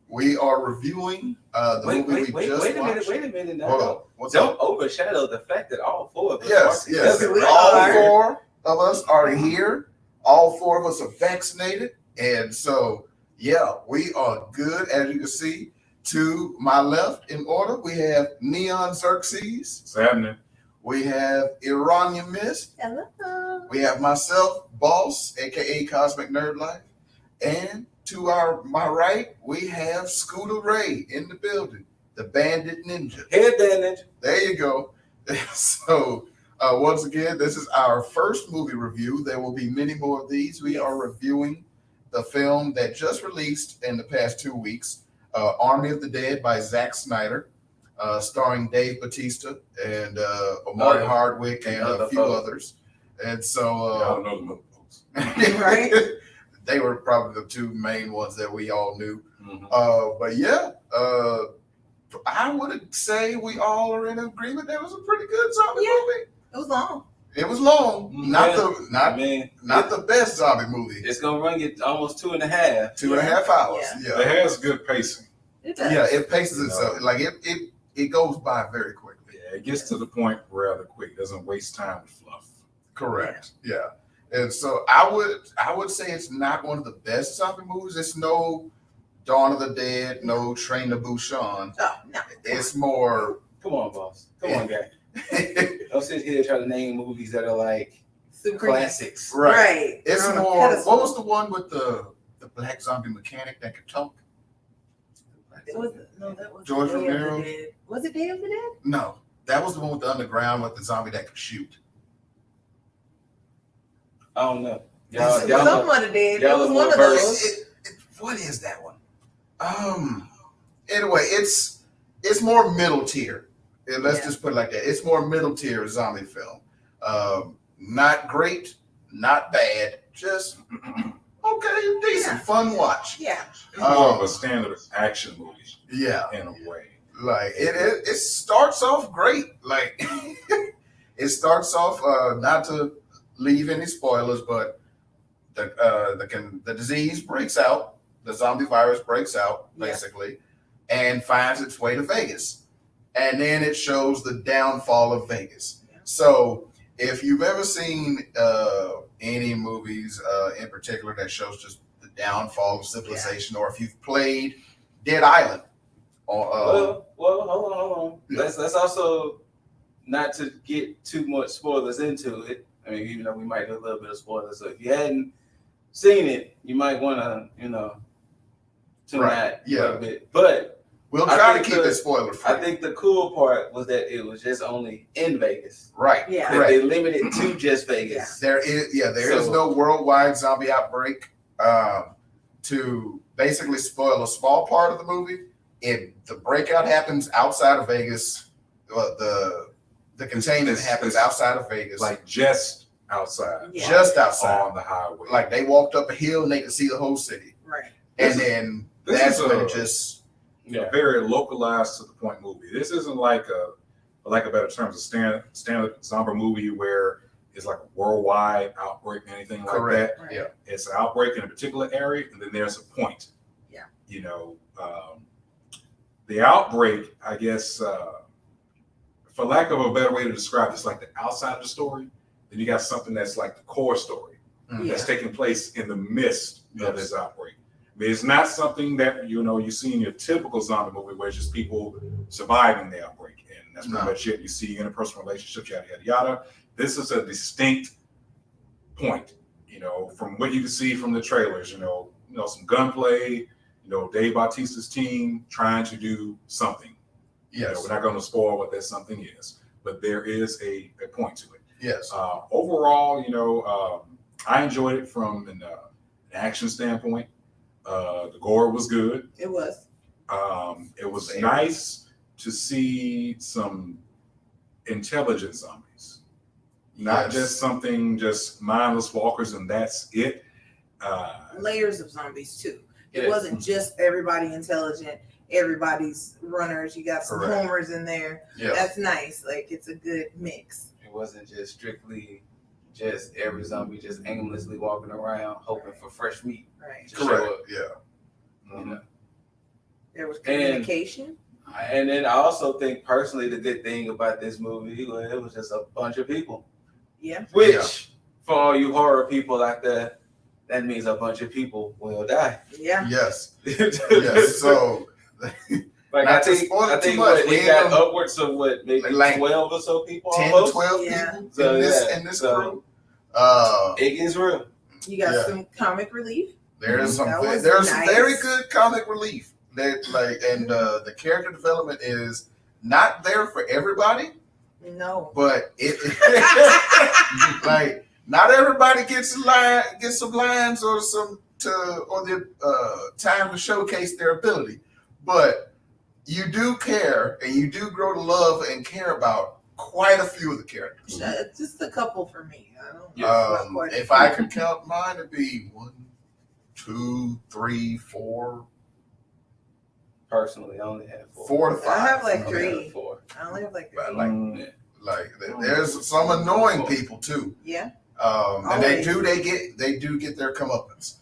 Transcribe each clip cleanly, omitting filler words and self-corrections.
We are reviewing the movie we just watched. Wait a minute. Hold on. Don't overshadow the fact that all four of us Yes. All four of us are here. All four of us are vaccinated. And so, yeah, we are good. As you can see, to my left in order, we have Neon Xerxes. What's happening? We have Iranian Mist. Hello. We have myself, Boss, aka Cosmic Nerd Life. And to my right, we have Scooter Ray in the building, the Bandit Ninja. Headband Ninja. There you go. So, once again, this is our first movie review. There will be many more of these. We are reviewing the film that just released in the past 2 weeks, Army of the Dead by Zack Synder, starring Dave Bautista and Omari Hardwick and a few others. And so, I don't know the folks. Right? They were probably the two main ones that we all knew. Mm-hmm. But yeah, I would say we all are in agreement. That was a pretty good zombie movie. It was long. It was long. Not the best zombie movie. It's gonna run you almost 2.5. 2.5 hours. Yeah. It has good pacing. It does. Yeah, it paces itself. Like it goes by very quickly. Yeah, it gets to the point rather quick. It doesn't waste time with fluff. Correct. Yeah. And so I would say it's not one of the best zombie movies. It's no Dawn of the Dead, no Train to Busan. Oh, no. It's more. Come on, boss. Come on, guy. Don't sit here and try to name movies that are like Super classics. Right. It's On a more. pedestal. What was the one with the black zombie mechanic that could talk? That was George Day of the Romero? Dead. Was it Day of the Dead? No, that was the one with the underground with the zombie that could shoot. I don't know. Someone did. It was one of those. What is that one? Anyway, it's more middle tier. And let's just put it like that. It's more middle tier zombie film. Not great, not bad, just okay, decent, fun watch. Yeah. It's more of a standard action movie. Yeah. In a way. Like it starts off great. Like it starts off not to leave any spoilers, but the disease breaks out, the zombie virus breaks out basically, and finds its way to Vegas. And then it shows the downfall of Vegas. Yeah. So if you've ever seen any movies in particular that shows just the downfall of civilization, or if you've played Dead Island. Well, hold on. Yeah. Let's also, not to get too much spoilers into it. I mean, even though we might do a little bit of spoilers. So if you hadn't seen it, you might want to, tune out a little bit. But we'll try to keep it spoiler free. I think the cool part was that it was just only in Vegas. Right. Yeah. Correct. They limited it to just Vegas. Yeah. There is no worldwide zombie outbreak. To basically spoil a small part of the movie, if the breakout happens outside of Vegas, the containment happens outside of Vegas. Like just outside. Yeah. Just outside. On the highway. Like they walked up a hill and they could see the whole city. Right. And then that's when it just very localized to the point movie. This isn't like a better terms, a standard zombie movie where it's like a worldwide outbreak or anything like that. Right. Yeah. It's an outbreak in a particular area, and then there's a point. Yeah. The outbreak, I guess, for lack of a better way to describe it, it's like the outside of the story. Then you got something that's like the core story that's taking place in the midst of this outbreak. I mean, it's not something that you see in your typical zombie movie where it's just people surviving the outbreak, and that's pretty much it. You see interpersonal relationships, yada yada yada. This is a distinct point, from what you can see from the trailers. Some gunplay. Dave Bautista's team trying to do something. Yes. We're not going to spoil what that something is, but there is a point to it. Yes. Overall, I enjoyed it from an action standpoint. The gore was good. It was. It was nice to see some intelligent zombies, not just mindless walkers, and that's it. Layers of zombies too. It wasn't just everybody intelligent, everybody's runners. You got some homers in there. Yeah. That's nice. Like it's a good mix. It wasn't just strictly just every zombie just aimlessly walking around hoping for fresh meat. Right. Correct. Yeah. There was communication. And then I also think personally the good thing about this movie, it was just a bunch of people. Yeah. Which, for all you horror people out there, that means a bunch of people will die. Yeah. Yes. Yes. So, like I think it got upwards of maybe like 12 or so people. 10 almost. to 12 people in this crew. It gets real. You got some comic relief. There's some very good comic relief. The character development is not there for everybody. No. But it like not everybody gets some lines or the time to showcase their ability. But you do care and you do grow to love and care about quite a few of the characters. Just a couple for me. If I could count mine, it'd be 1, 2, 3, 4. Personally, I only have 4. 4 to 5. I have like 3. 4. I only have like 3. There's some annoying people too. Yeah. And they do get their comeuppance.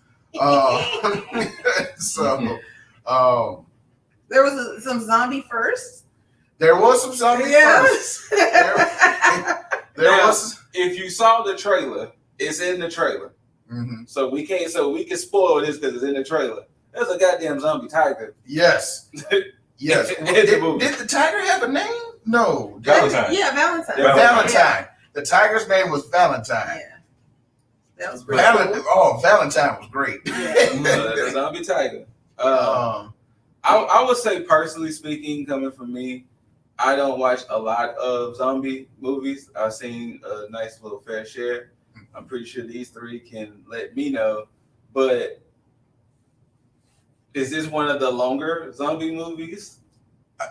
There was some zombie first. There was some zombie first. There was. If you saw the trailer, it's in the trailer. Mm-hmm. So we can spoil this because it's in the trailer. There's a goddamn zombie tiger. Yes. Yes. Did the tiger have a name? No. Valentine. Yeah, Valentine. Valentine. Yeah. The tiger's name was Valentine. Yeah. That was pretty cool. Oh, Valentine was great. Yeah. The zombie tiger. I would say, personally speaking, coming from me, I don't watch a lot of zombie movies. I've seen a nice little fair share. I'm pretty sure these 3 can let me know. But is this one of the longer zombie movies?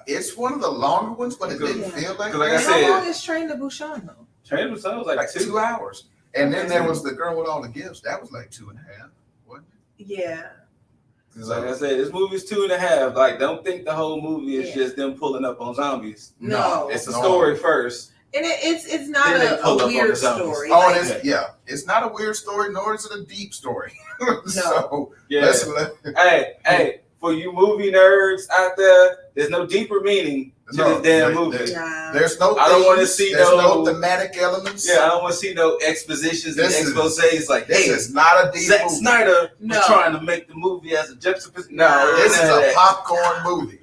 It's one of the longer ones, but it didn't feel like. Like I said, how long is Train to Busan though? Train to Busan was like 2 hours, and then there was the girl with all the gifts. That was like 2.5, wasn't it? Yeah. Because like I said, this movie's 2.5. Like, don't think the whole movie is just them pulling up on zombies. No. It's a story first. And it's not a weird story. Oh, it's not a weird story, nor is it a deep story. So, hey, for you movie nerds out there, there's no deeper meaning to this damn movie. There's no. I don't want to see no thematic elements. Yeah, I don't want to see no expositions and exposés. Like, this is not a deep Zack movie. Snyder was trying to make the movie as a juxtaposition. No, this is a popcorn movie.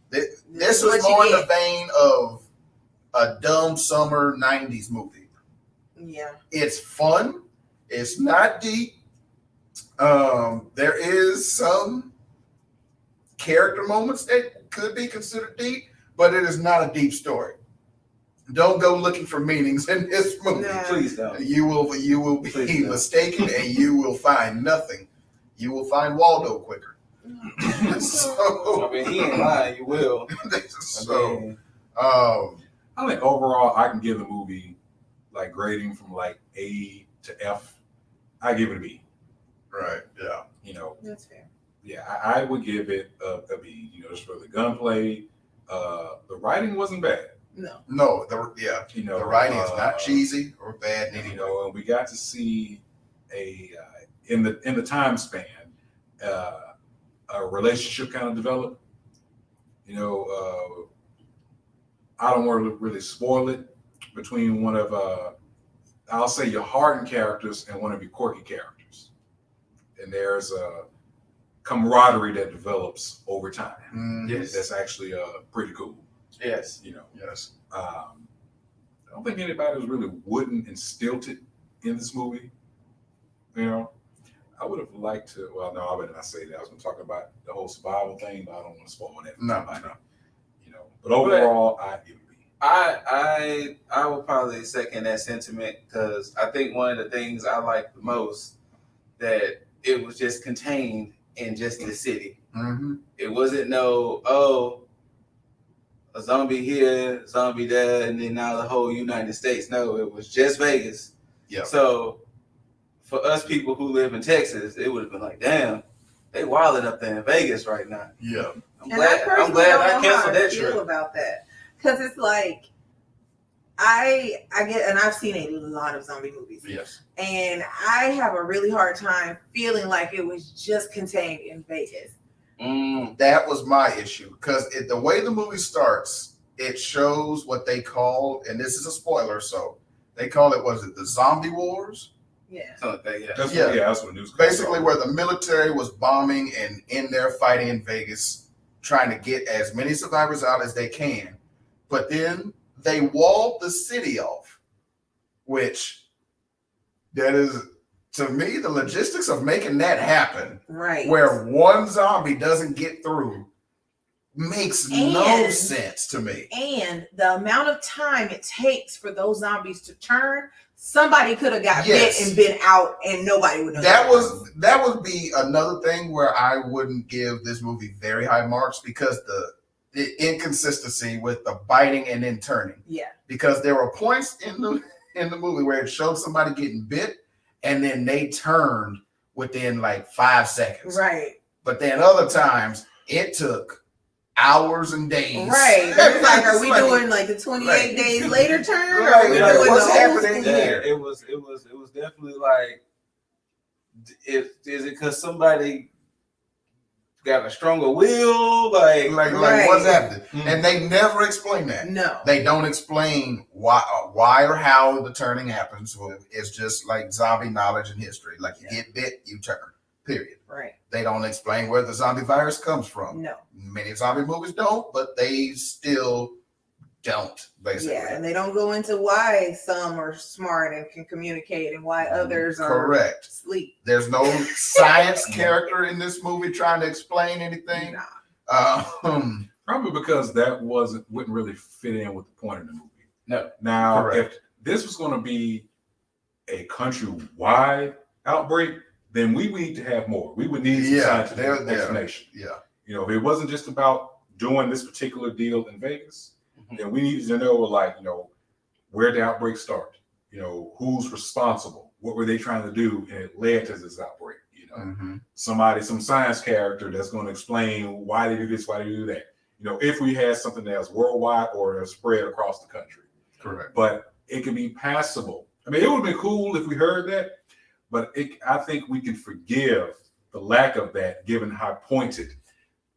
This was more in the vein of a dumb summer 90s movie. Yeah. It's fun. It's not deep. There is some character moments that could be considered deep, but it is not a deep story. Don't go looking for meanings in this movie. No. Please don't. You will be mistaken, and you will find nothing. You will find Waldo quicker. So, I mean, he ain't lying. You will. So, I think overall, I can give the movie like grading from like A to F. I give it a B. Right. Yeah. You know. That's fair. Yeah, I would give it a B. You know, just for the gunplay. The writing wasn't bad. No. The writing is not cheesy or bad. You know, and we got to see in the time span a relationship kind of develop. You know, I don't want to really spoil it between one of I'll say your hardened characters and one of your quirky characters, and there's a camaraderie that develops over time. Yes, that's actually pretty cool. Yes, you know. Yes. I don't think anybody was really wooden and stilted in this movie. You know, I would have liked to. Well, no, I better not say that. I was going to talk about the whole survival thing, but I don't want to spoil that. No. You know, but overall, I give it a B. I would probably second that sentiment because I think one of the things I like the most that it was just contained in just the city. Mm-hmm. It wasn't a zombie here, zombie there, and then now the whole United States. No, it was just Vegas. Yeah. So for us people who live in Texas, it would have been like, damn, they wilding up there in Vegas right now. Yeah. I'm glad I canceled that trip. About that because it's like I get, and I've seen a lot of zombie movies. Yes. And I have a really hard time feeling like it was just contained in Vegas. That was my issue because the way the movie starts, it shows what they call, and this is a spoiler, so they call it, was it the Zombie Wars? Yeah. That's what news. Basically, where the military was bombing and in there fighting in Vegas, trying to get as many survivors out as they can. But then they walled the city off, which that is, to me, the logistics of making that happen, right, where one zombie doesn't get through, makes no sense to me. And the amount of time it takes for those zombies to turn, somebody could have got bit and been out, and nobody would know. That would be another thing where I wouldn't give this movie very high marks because the inconsistency with the biting and then turning. Yeah. Because there were points in the movie where it showed somebody getting bit and then they turned within like 5 seconds. Right. But then other times it took hours and days. Right. It's like, are we doing like the 28 days later turn? Or are we doing what's happening here? It was definitely like, is it because somebody got a stronger will? Like what's happening? And they never explain that. No. They don't explain why or how the turning happens. So it's just like zombie knowledge and history. Like you get bit, you turn. Period. Right. They don't explain where the zombie virus comes from. No. Many zombie movies don't, but they still don't, basically. Yeah, and they don't go into why some are smart and can communicate and why others are correct. Asleep. There's no science character in this movie trying to explain anything. Nah. Probably because that wouldn't really fit in with the point of the movie. No. Now, if this was going to be a countrywide outbreak, then we need to have more. We would need some scientific explanation. Yeah. You know, if it wasn't just about doing this particular deal in Vegas, then we needed to know, like, you know, where the outbreak started. You know, who's responsible? What were they trying to do? And it led to this outbreak. You know, some science character that's going to explain why they do this, why they do that. You know, if we had something that was worldwide or spread across the country. Correct. But it could be passable. I mean, it would have been cool if we heard that. But I think we can forgive the lack of that, given how pointed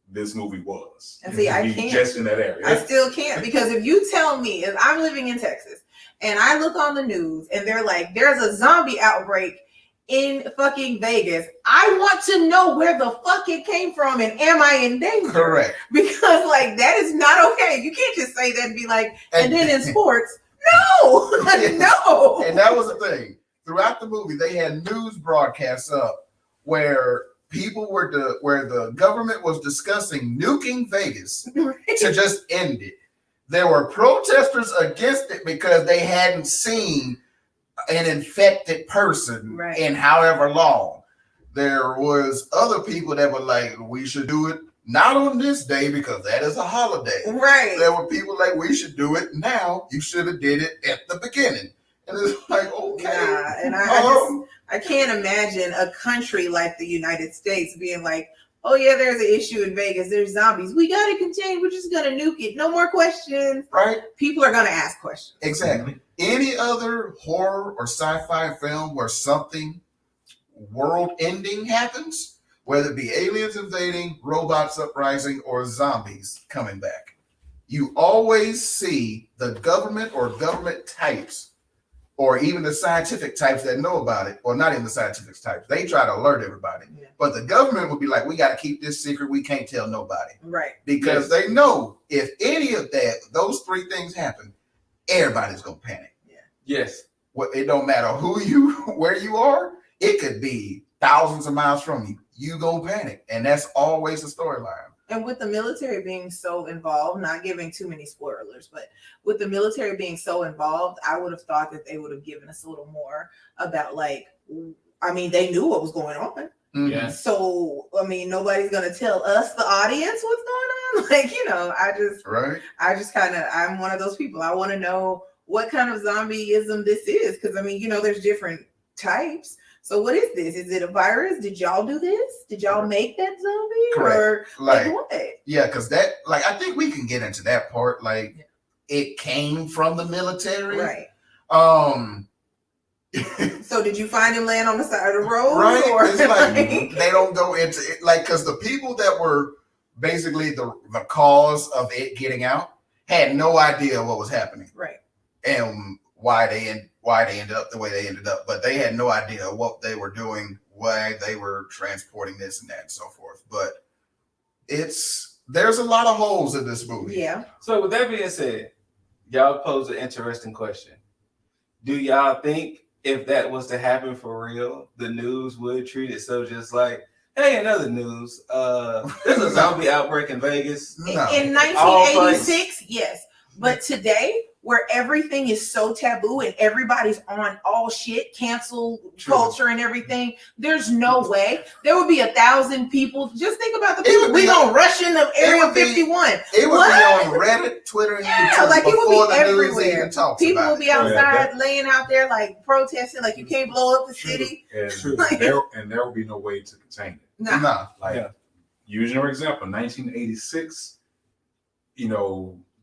this movie was. And see, I can't. Just in that area. I still can't, because if you tell me, if I'm living in Texas and I look on the news and they're like, there's a zombie outbreak in fucking Vegas, I want to know where the fuck it came from and am I in danger? Correct. Because like that is not okay. You can't just say that and be like, and then in sports, no, no. And that was the thing. Throughout the movie, they had news broadcasts up where where the government was discussing nuking Vegas to just end it. There were protesters against it because they hadn't seen an infected person in however long. There was other people that were like, we should do it not on this day because that is a holiday. Right. There were people like, we should do it now. You should have did it at the beginning. And it's like, okay. Nah, and I can't imagine a country like the United States being like, oh yeah, there's an issue in Vegas. There's zombies. We got to contain. We're just going to nuke it. No more questions. Right. People are going to ask questions. Exactly. Any other horror or sci-fi film where something world-ending happens, whether it be aliens invading, robots uprising, or zombies coming back, you always see the government or government types, or even the scientific types that know about it, or not even the scientific types. They try to alert everybody. Yeah. But the government would be like, we got to keep this secret. We can't tell nobody. Right. Because they know if any of those three things happen, everybody's going to panic. Yeah. Yes. Well, it don't matter where you are. It could be thousands of miles from you. You going to panic. And that's always the storyline. And with the military being so involved, not giving too many spoilers, but with the military being so involved, I would have thought that they would have given us a little more about, like, I mean, they knew what was going on. Yeah. So, I mean, nobody's going to tell us, the audience, what's going on. Like, you know, I'm one of those people. I want to know what kind of zombieism this is. Because, I mean, you know, there's different types. So what is this? Is it a virus? Did y'all do this? Did y'all make that zombie? Correct. Or like what? Yeah, because that, like, I think we can get into that part. Like, it came from the military. Right. So did you find him laying on the side of the road? Right? Or It's like they don't go into it, like, because the people that were basically the cause of it getting out had no idea what was happening, right? And why they ended up the way they ended up, but they had no idea what they were doing, why they were transporting this and that and so forth. But there's a lot of holes in this movie. Yeah. So with that being said, y'all pose an interesting question. Do y'all think if that was to happen for real, the news would treat it so just like, hey, in other news, there's a zombie outbreak in Vegas. No. In 1986, yes. But today, where everything is so taboo and everybody's on all shit, cancel culture and everything, there's no way. There would be 1,000 people. Just think about the people. We gonna rush into Area 51. It would be on Reddit, Twitter, and YouTube. Like it would be the everywhere. People will be outside laying out there like protesting, like you can't blow up the city. And there will be no way to contain it. Nah. Using your example, 1986,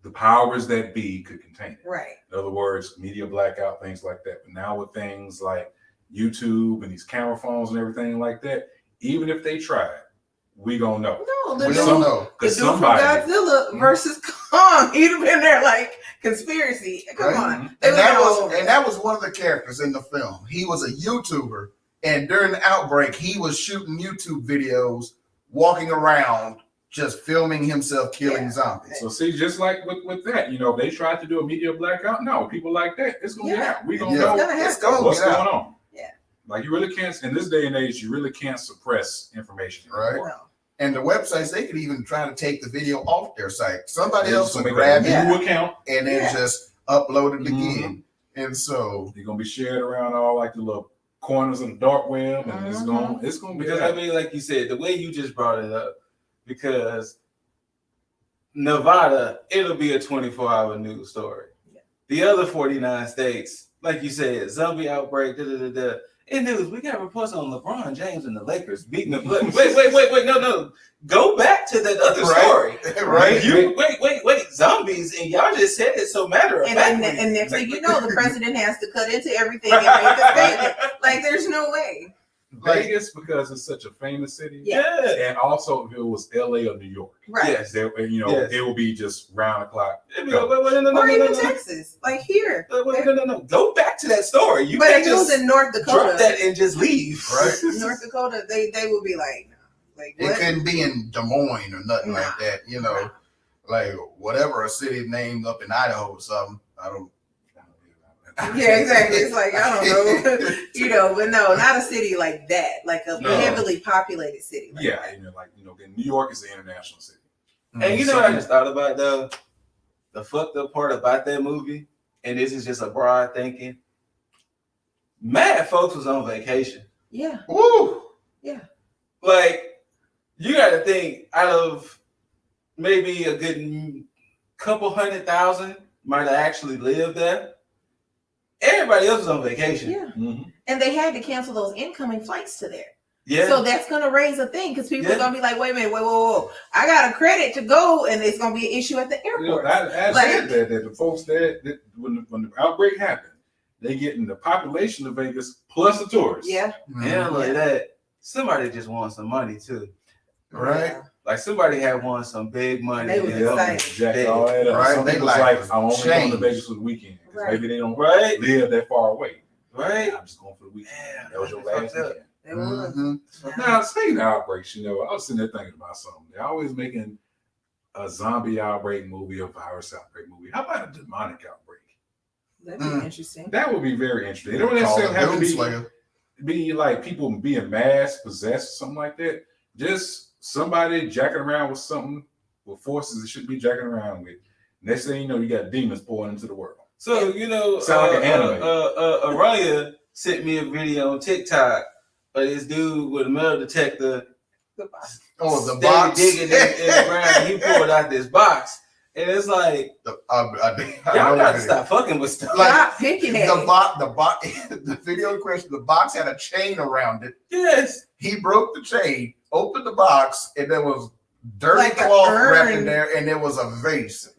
the powers that be could contain it. Right. In other words, media blackout, things like that. But now with things like YouTube and these camera phones and everything like that, even if they tried, we gonna know. No, we don't know. The dude from Godzilla versus Kong, he'd have been there like conspiracy. Come on. And that was one of the characters in the film. He was a YouTuber, and during the outbreak, he was shooting YouTube videos, walking around, just filming himself killing zombies. So see, just like with that, they tried to do a media blackout. No, people like that, it's gonna get out. We gonna know what's going on. Yeah. Like you really can't in this day and age, you really can't suppress information. Right. No. And the websites, they could even try to take the video off their site. Somebody else would grab it account and then just upload it again. And so they're gonna be shared around all like the little corners of the dark web, and it's gonna be because I mean, like you said, the way you just brought it up. Because Nevada, it'll be a 24-hour news story. Yeah. The other 49 states, like you said, zombie outbreak, In news, we got reports on LeBron James and the Lakers beating the wait, no. Go back to that other story. Right. Wait, zombies, and y'all just said it so matter of fact. And next thing you know, the president has to cut into everything and make a statement. Like, there's no way. Vegas, because it's such a famous city, and also if it was LA or New York, right? Yes, it will be just round the clock. Or even Texas, like here. No. Go back to that story. But if it was in North Dakota, drop that and just leave. Right? North Dakota, they would be like, what? It couldn't be in Des Moines or nothing like that. Like whatever a city named up in Idaho or something. I don't. Yeah, exactly. It's like, I don't know, but no, not a city like that, like a heavily populated city. Like New York is an international city. And what I just thought about though, the fucked up part about that movie, and this is just a broad thinking. Mad folks was on vacation. Yeah. Woo. Yeah. Like, you got to think out of maybe a good couple 100,000 might have actually lived there. Everybody else was on vacation. Yeah. Mm-hmm. And they had to cancel those incoming flights to there. Yeah. So that's going to raise a thing because people are going to be like, wait a minute, whoa. I got a credit to go, and it's going to be an issue at the airport. I said that the folks that when the outbreak happened, they get in the population of Vegas plus the tourists. Yeah. And like that, somebody just won some money too. Right. Yeah. Like somebody had won some big money. They was excited. All that up. Right. Some They people like I only going to Vegas for the weekend. Right. Maybe they don't live that far away. Right. I'm just going for the weekend. That was your last weekend. Mm-hmm. Now, speaking of outbreaks, I was sitting there thinking about something. They're always making a zombie outbreak movie, a virus outbreak movie. How about a demonic outbreak? That'd be interesting. That would be very interesting. It don't necessarily have to be like people being mass possessed or something like that. Just somebody jacking around with something with forces that shouldn't be jacking around with. Next thing you know, you got demons pouring into the world. So, sound like an anime. Araya sent me a video on TikTok of this dude with a metal detector. The box. Digging in the ground. He pulled out this box. And it's like, y'all gotta stop fucking with stuff. Stop picking at the video question, the box had a chain around it. Yes. He broke the chain, opened the box, and there was dirty cloth wrapped in there, and there was a vase.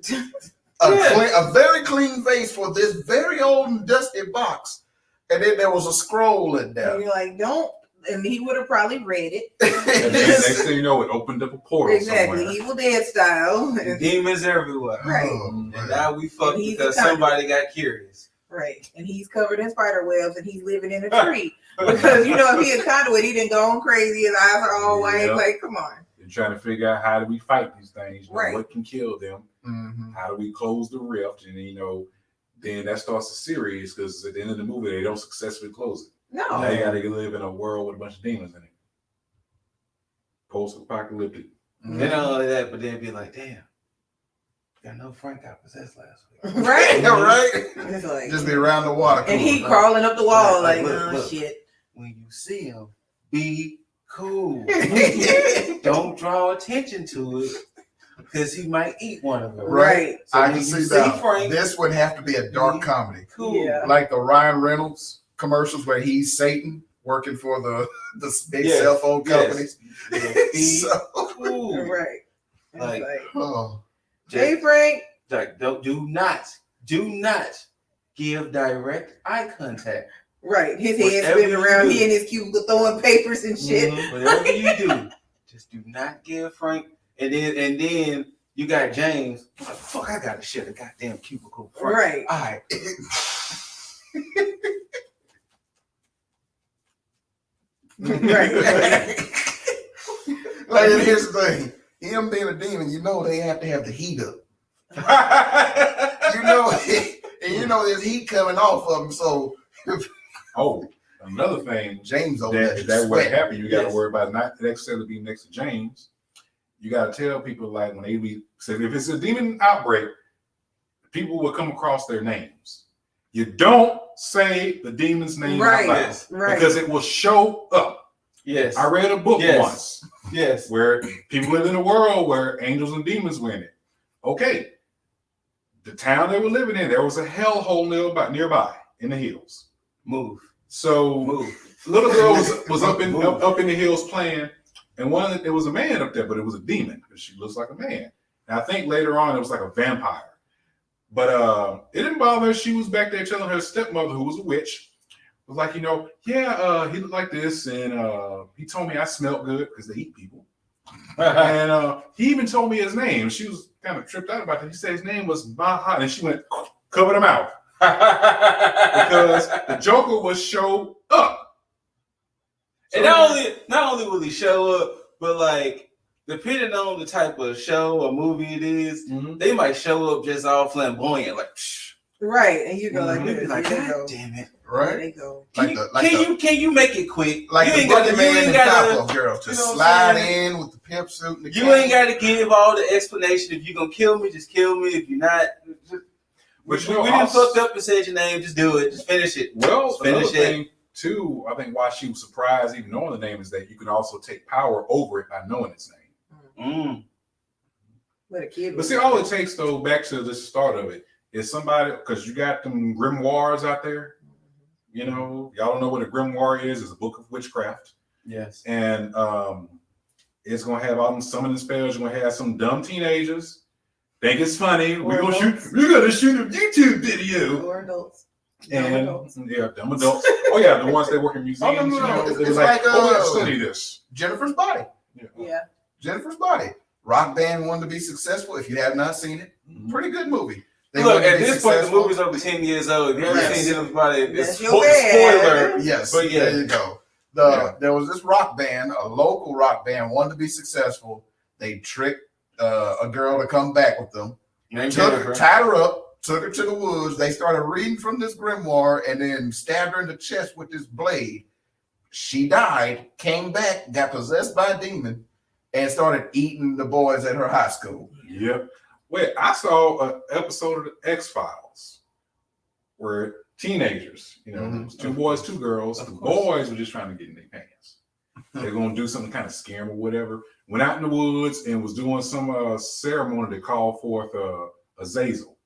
A very clean vase for this very old and dusty box. And then there was a scroll in there. And you're like, don't. And he would have probably read it. And then next thing you know, it opened up a portal Exactly, somewhere. Evil Dead style. Demons everywhere. Right. And now we fucked he's because a conduit. somebody got curious. Right. And he's covered in spider webs and he's living in a tree. Because, if he a conduit, he didn't go on crazy. His eyes are all white. Like, come on. You're trying to figure out how do we fight these things? Right. What can kill them? Mm-hmm. How do we close the rift? And, then that starts the series because at the end of the movie, they don't successfully close it. No. Now you got to live in a world with a bunch of demons in it. Post-apocalyptic. Mm-hmm. Then not only that, but they'd be like, damn, I know Frank got possessed last week. Right? Yeah, right. It's like, Just be around the water cooler. and he crawling up the wall Like, like, look. shit. When you see him, be cool. Don't draw attention to it because he might eat one of them. Right. So I when can you see that. Frank, This would have to be a dark comedy. cool. Yeah. Like the Ryan Reynolds commercials where he's Satan working for the big Yes, cell phone companies. Yeah, be So, cool. Right. It's Like, oh. hey, Frank. Like, do not give direct eye contact. Right. His head Whatever spinning you around. do. He in his cubicle throwing papers and shit. Whatever you do, just do not give Frank. And then you got James. Like, fuck, I gotta share the goddamn cubicle. Frank. Right. All right. Right. Like, and here's the thing. Him being a demon, they have to have the heat up. There's heat coming off of him. So Oh, another thing James over there that would sweating. happen, you got to Yes. worry about not necessarily being next to James. You got to tell people like when they say if it's a demon outbreak, people will come across their names. You don't say the demon's name Right. out loud Yes. Right. because it will show up. Yes. I read a book Yes. once Yes. where people live in a world where angels and demons were in it. Okay. The town they were living in, there was a hellhole nearby in the hills. Move. So Move. little girl was up in the hills playing, and there was a man up there, but it was a demon because she looks like a man. And I think later on it was like a vampire. But it didn't bother her. She was back there telling her stepmother, who was a witch, was like, he looked like this, and he told me I smelled good because they eat people. And he even told me his name. She was kind of tripped out about that. He said his name was Baha, and she went, covered him out. Because the Joker will show up. And not only will he show up, but like depending on the type of show or movie it is, they might show up just all flamboyant, like psh. Right. And you go like You'd this. be like, Here they God go. damn it. There Right? they go. Can you make it quick? Like you the ain't gotta, you Boogeyman ain't and gotta, Powerpuff Girls. Just you know what slide I'm saying? in with the pimp suit and the you ain't gotta give all the explanation. If you're gonna kill me, just kill me. If you're not, we didn't fucked up and said your name, just do it. Just finish it. Well, Just finish another thing too, I think why she was surprised even knowing the name is that you can also take power over it by knowing its name. But a kid. But see, all it takes though, back to the start of it, is somebody, because you got them grimoires out there. Y'all don't know what a grimoire is. It's a book of witchcraft. Yes. And it's gonna have all them summoning spells. You're gonna have some dumb teenagers think it's funny. We're gonna shoot a YouTube video. Or adults. And yeah, dumb adults. Oh yeah, the ones that work in museums. no. They're It's like, like, oh, we have to study this. Jennifer's Body. Yeah. Jennifer's Body. Rock Band wanted to be successful. If you have not seen it, pretty good movie. They Look, wanted to at be this point, the successful. movie's over 10 years old. If you haven't Yes. seen Jennifer's Body, it's That's your bad. spoiler. Yes, But yeah. there you go. There was this rock band, a local rock band, wanted to be successful. They tricked a girl to come back with them. Tied her up, took her to the woods. They started reading from this grimoire and then stabbed her in the chest with this blade. She died, came back, got possessed by a demon, and started eating the boys at her high school. Yep. Wait, I saw an episode of the X-Files where teenagers, it was 2 boys, 2 girls. The boys were just trying to get in their pants. They're going to do something to kind of scare them or whatever. Went out in the woods and was doing some ceremony to call forth a Azazel.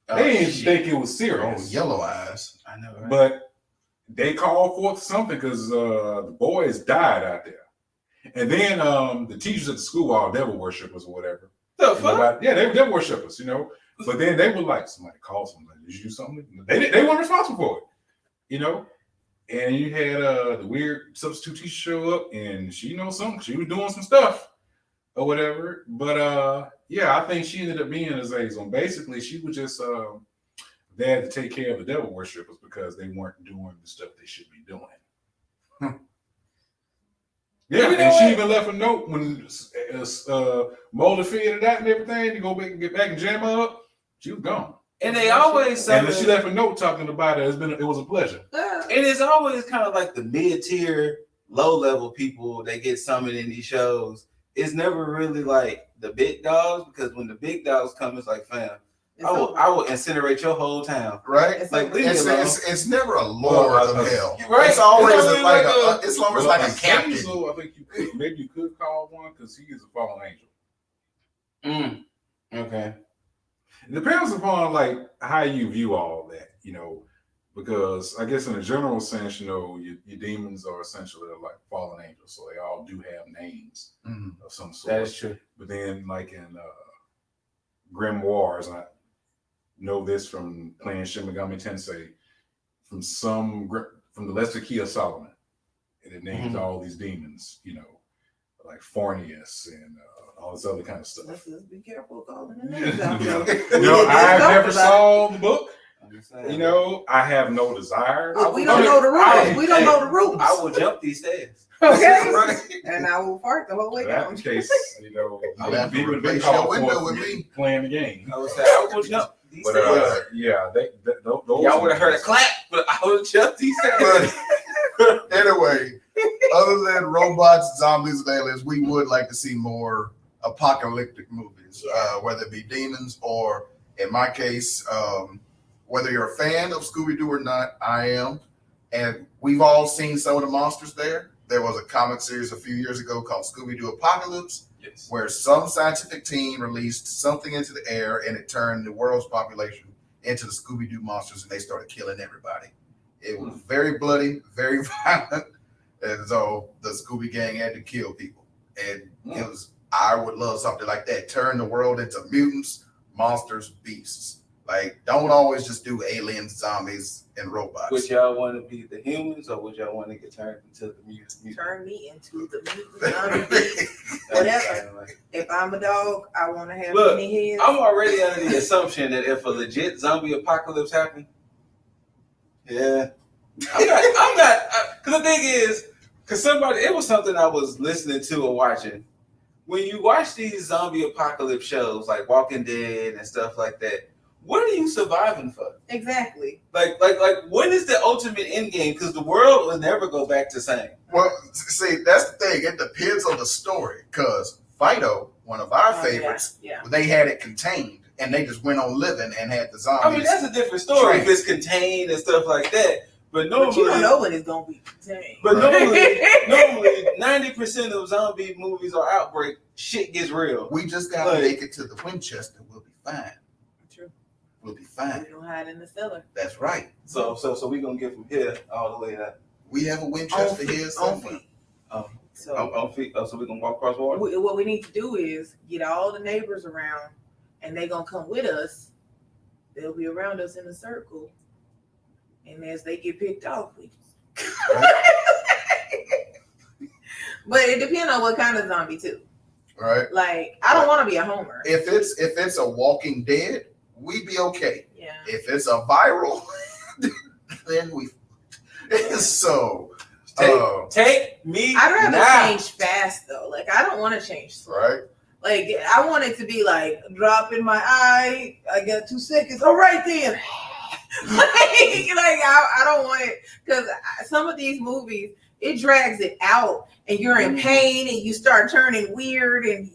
They didn't think it was serious. Oh, yellow eyes. I know, right? But they called forth something because the boys died out there. And then the teachers at the school were all devil worshippers or whatever. The fuck? Yeah, they were devil worshippers, But then they were like, somebody called somebody. Did you do something? They weren't responsible for it. you know. And you had the weird substitute teacher show up, and she knows something. She was doing some stuff or whatever. But yeah, I think she ended up being a Zone. Basically, she was just there to take care of the devil worshippers because they weren't doing the stuff they should be doing. Yeah, and she even left a note when Mulder figured it out and everything to go back and get back and jam her up. She was gone. And they always say, and she left a note talking about it. It was a pleasure. And it's always kind of like the mid-tier, low-level people that get summoned in these shows. It's never really like the big dogs, because when the big dogs come, it's like, fam, I will incinerate your whole town. Right? It's like it's never a lord of hell. Right? It's always like it's always like a captain. I think you could call one because he is a fallen angel. Okay. It depends upon like how you view all that, you know, because I guess in a general sense, you know, your demons are essentially like fallen angels, so they all do have names of some sort. That is true. But then, like in Grimoires, I know this from playing Shin Megami Tensei, from the Lesser Key of Solomon, and it names all these demons, you know, like Fornius and all this other kind of stuff. Let's just be careful calling the names out there. I never saw the book. You know, I have no desire. We don't know the rules. We don't know the rules. I will jump these stairs. Okay. And I will fart the whole way down. In case, you know, people would be called window with me playing the game. I will jump these stairs. Yeah, those y'all would have heard a clap, but I would jump these stairs. Anyway, other than robots, zombies, and aliens, we would like to see more apocalyptic movies, whether it be demons or, in my case, whether you're a fan of Scooby-Doo or not, I am. And we've all seen some of the monsters there. There was a comic series a few years ago called Scooby-Doo Apocalypse, where some scientific team released something into the air and it turned the world's population into the Scooby-Doo monsters, and they started killing everybody. It was very bloody, very violent, and so the Scooby Gang had to kill people. And it was, I would love something like that. Turn the world into mutants, monsters, beasts. Like, don't always just do aliens, zombies, and robots. Would y'all want to be the humans, or would y'all want to get turned into the mutants? Turn me into the mutant, whatever. If I'm a dog, I want to have many heads. I'm already under the assumption that if a legit zombie apocalypse happened, I'm not. Because the thing is, it was something I was listening to or watching. When you watch these zombie apocalypse shows like Walking Dead and stuff like that, what are you surviving for? Exactly. Like, when is the ultimate end game? Because the world will never go back to same. Well, see, that's the thing. It depends on the story. Because Fido, one of our favorites, they had it contained, and they just went on living and had the zombies. I mean, that's a different story if it's contained and stuff like that. But normally, you don't know when it's gonna be contained. But normally, 90% of zombie movies or outbreak, shit gets real. We just gotta make it to the Winchester. We'll be fine. We'll be fine. We don't hide in the cellar. That's right. So we gonna get from here all the way out. We have a Winchester here somewhere. On feet. So we gonna walk across water. What we need to do is get all the neighbors around, and they're gonna come with us. They'll be around us in a circle, and as they get picked off, we just. But it depends on what kind of zombie too. Right. Like, I don't want to be a homer. If it's a Walking Dead, we'd be okay. Yeah. If it's a viral, then we. So take me. I'd rather now. change fast though. Like, I don't want to change slow. Right. Like, I want it to be like drop in my eye. I got 2 seconds. All right then. I don't want it, because some of these movies, it drags it out, and you're in pain, and you start turning weird, and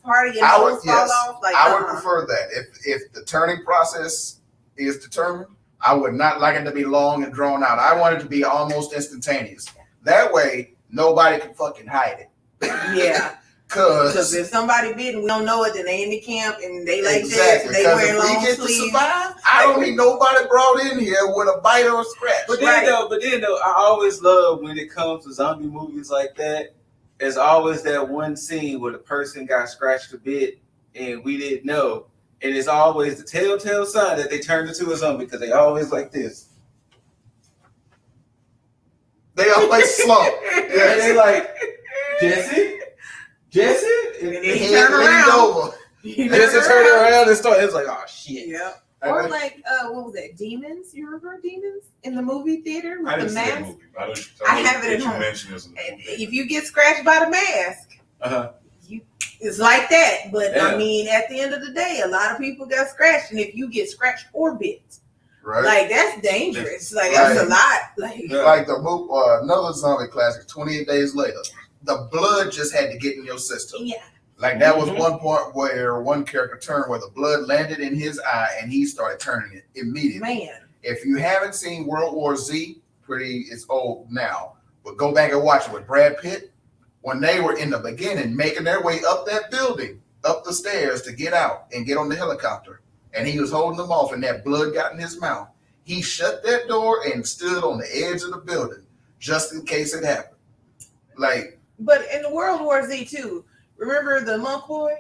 part of your nose fall off. Like, I would prefer that. If the turning process is determined, I would not like it to be long and drawn out. I want it to be almost instantaneous. That way, nobody can fucking hide it. Yeah. Because if somebody bitten, we don't know it, then they in the camp and they like this, and they wearing long sleeves. To survive, I don't need nobody brought in here with a bite or a scratch. But then though, I always love when it comes to zombie movies like that. There's always that one scene where the person got scratched a bit and we didn't know, and it's always the telltale sign that they turned into a zombie, because they always like this. They always slow. And they like, Jesse? And then The he head turned leaned around. over. Jesse turned around and started. It was like, oh shit. Yep. Or like, what was that? Demons? You remember Demons in the movie theater with I didn't the see that mask? movie. I have it at home. If you get scratched by the mask, it's like that. But I mean, at the end of the day, a lot of people got scratched, and if you get scratched or bit, like that's dangerous. Like that's a lot. Like the movie, another zombie classic, 28 Days Later. The blood just had to get in your system. Yeah. Like that was one part where one character turned where the blood landed in his eye and he started turning it immediately. Man. If you haven't seen World War Z, it's old now, but go back and watch it with Brad Pitt. When they were in the beginning making their way up that building, up the stairs to get out and get on the helicopter, and he was holding them off and that blood got in his mouth. He shut that door and stood on the edge of the building just in case it happened. But in World War Z too, remember the monk boy?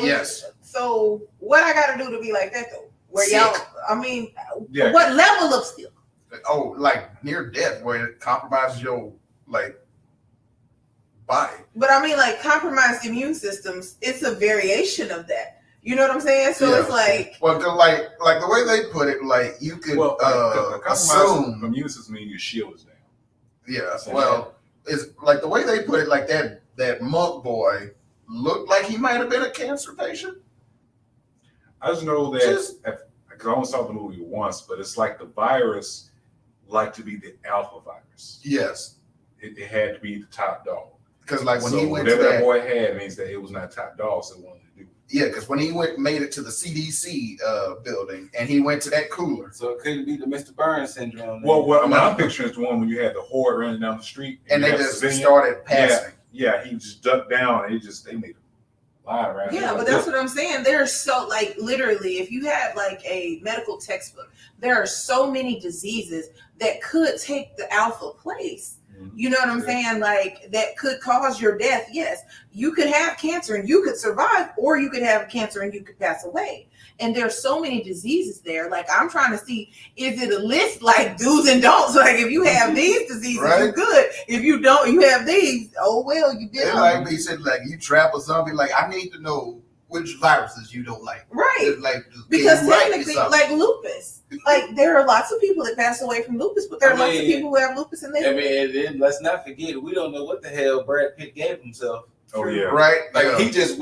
Yes. So what I got to do to be like that though? Where Sick. y'all? I mean, what level of skill? Oh, like near death, where it compromises your body. But I mean, like compromised immune systems. It's a variation of that. You know what I'm saying? So it's like, well, like the way they put it, like you could assume immune system means your shield is down. Yeah. Well, it's like the way they put it, like that monk boy looked like he might have been a cancer patient. I just know that because I only saw the movie once, but it's like the virus liked to be the alpha virus. Yes. It had to be the top dog. Because like when he went whatever to that boy had means that it was not top dog, so it wanted to do. Yeah, because when he made it to the CDC building and he went to that cooler. So it couldn't be the Mr. Burns syndrome. Well, what I'm picturing is the one when you had the horde running down the street and they just started passing. Yeah, he just ducked down and they made him lie around. Yeah, but that's what I'm saying. There's so literally, if you had like a medical textbook, there are so many diseases that could take the alpha place. You know what I'm saying? Like that could cause your death. Yes, you could have cancer and you could survive, or you could have cancer and you could pass away. And there's so many diseases there. Like I'm trying to see, is it a list like do's and don'ts? Like if you have these diseases, you're good. If you don't, you have these. Oh well, you did. Like he said, like you trap a zombie. Like I need to know which viruses you don't like. Right. Because technically, like lupus. Like there are lots of people that pass away from lupus, but there are lots of people who have lupus in their. I mean, and then let's not forget, we don't know what the hell Brad Pitt gave himself. Oh yeah, right. Like he just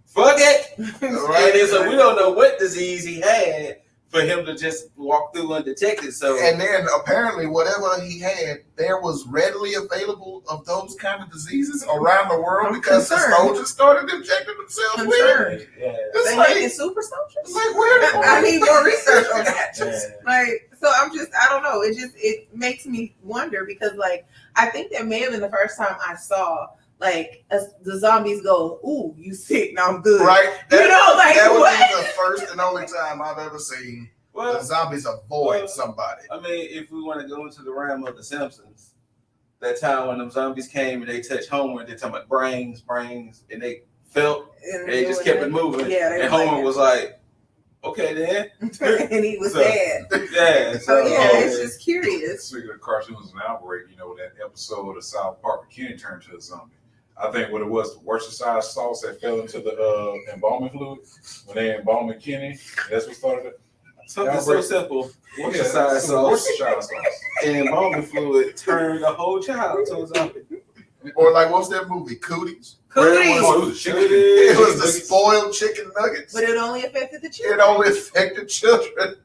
fuck it, right? And so we don't know what disease he had for him to just walk through undetected. So and then apparently whatever he had, there was readily available of those kind of diseases around the world because the soldiers started injecting themselves with. Yeah. They making super soldiers. Like where? I need more research on that. So I don't know. It makes me wonder because I think that may have been the first time I saw the zombies go, ooh, you sick, now I'm good. Right. That would be the first and only time I've ever seen the zombies avoid somebody. I mean, if we want to go into the realm of the Simpsons, that time when them zombies came and they touched Homer, they're talking about brains, and they felt, and they just kept it moving. Yeah, and Homer was like, okay then. And he was sad. Yeah. It's just curious. Speaking of cartoons and outbreak, that episode of South Park where Kenny turned to a zombie. I think what it was, the Worcestershire sauce that fell into the embalming fluid when they embalmed Kenny. That's what started it. Something so simple. Worcestershire sauce. And embalming fluid turned the whole child to a zombie. Or what's that movie? Cooties. It was the spoiled chicken nuggets. But it only affected the children. It only affected children.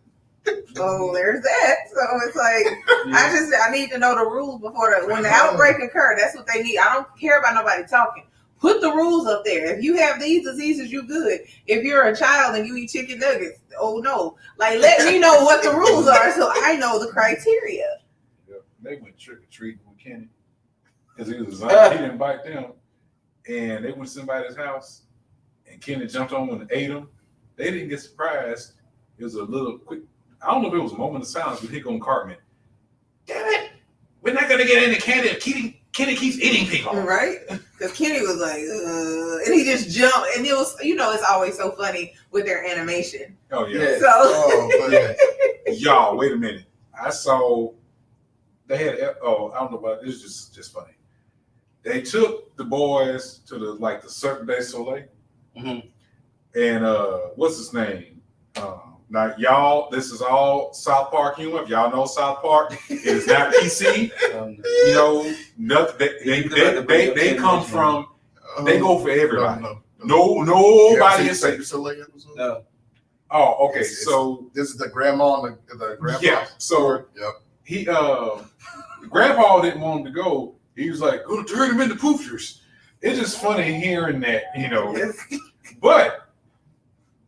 Oh, there's that. So it's I need to know the rules before when the outbreak occurs. That's what they need. I don't care about nobody talking. Put the rules up there. If you have these diseases, you good. If you're a child and you eat chicken nuggets, oh no. Let me know what the rules are so I know the criteria. Yeah, they went trick or treating with Kenny because he was a zombie. He didn't bite them, and they went to somebody's house, and Kenny jumped on and ate them. They didn't get surprised. It was a little quick. I don't know if it was a moment of silence with Hickman Cartman. Damn it! We're not gonna get into Kenny. Kenny keeps eating people. Right? Because Kenny was and he just jumped, and it was, it's always so funny with their animation. Oh yeah. So, y'all, wait a minute. I saw they had I don't know about it's just funny. They took the boys to the Cirque du Soleil, and what's his name? Now y'all, this is all South Park humor. If y'all know South Park, it is not PC. You know, nothing. They come from. They go for everybody. Nobody is safe. No. Oh, okay. So this is the grandma and the grandpa. Yeah. So he grandpa didn't want him to go. He was like, "Gonna turn him into poofers." It's just funny hearing that, you know. But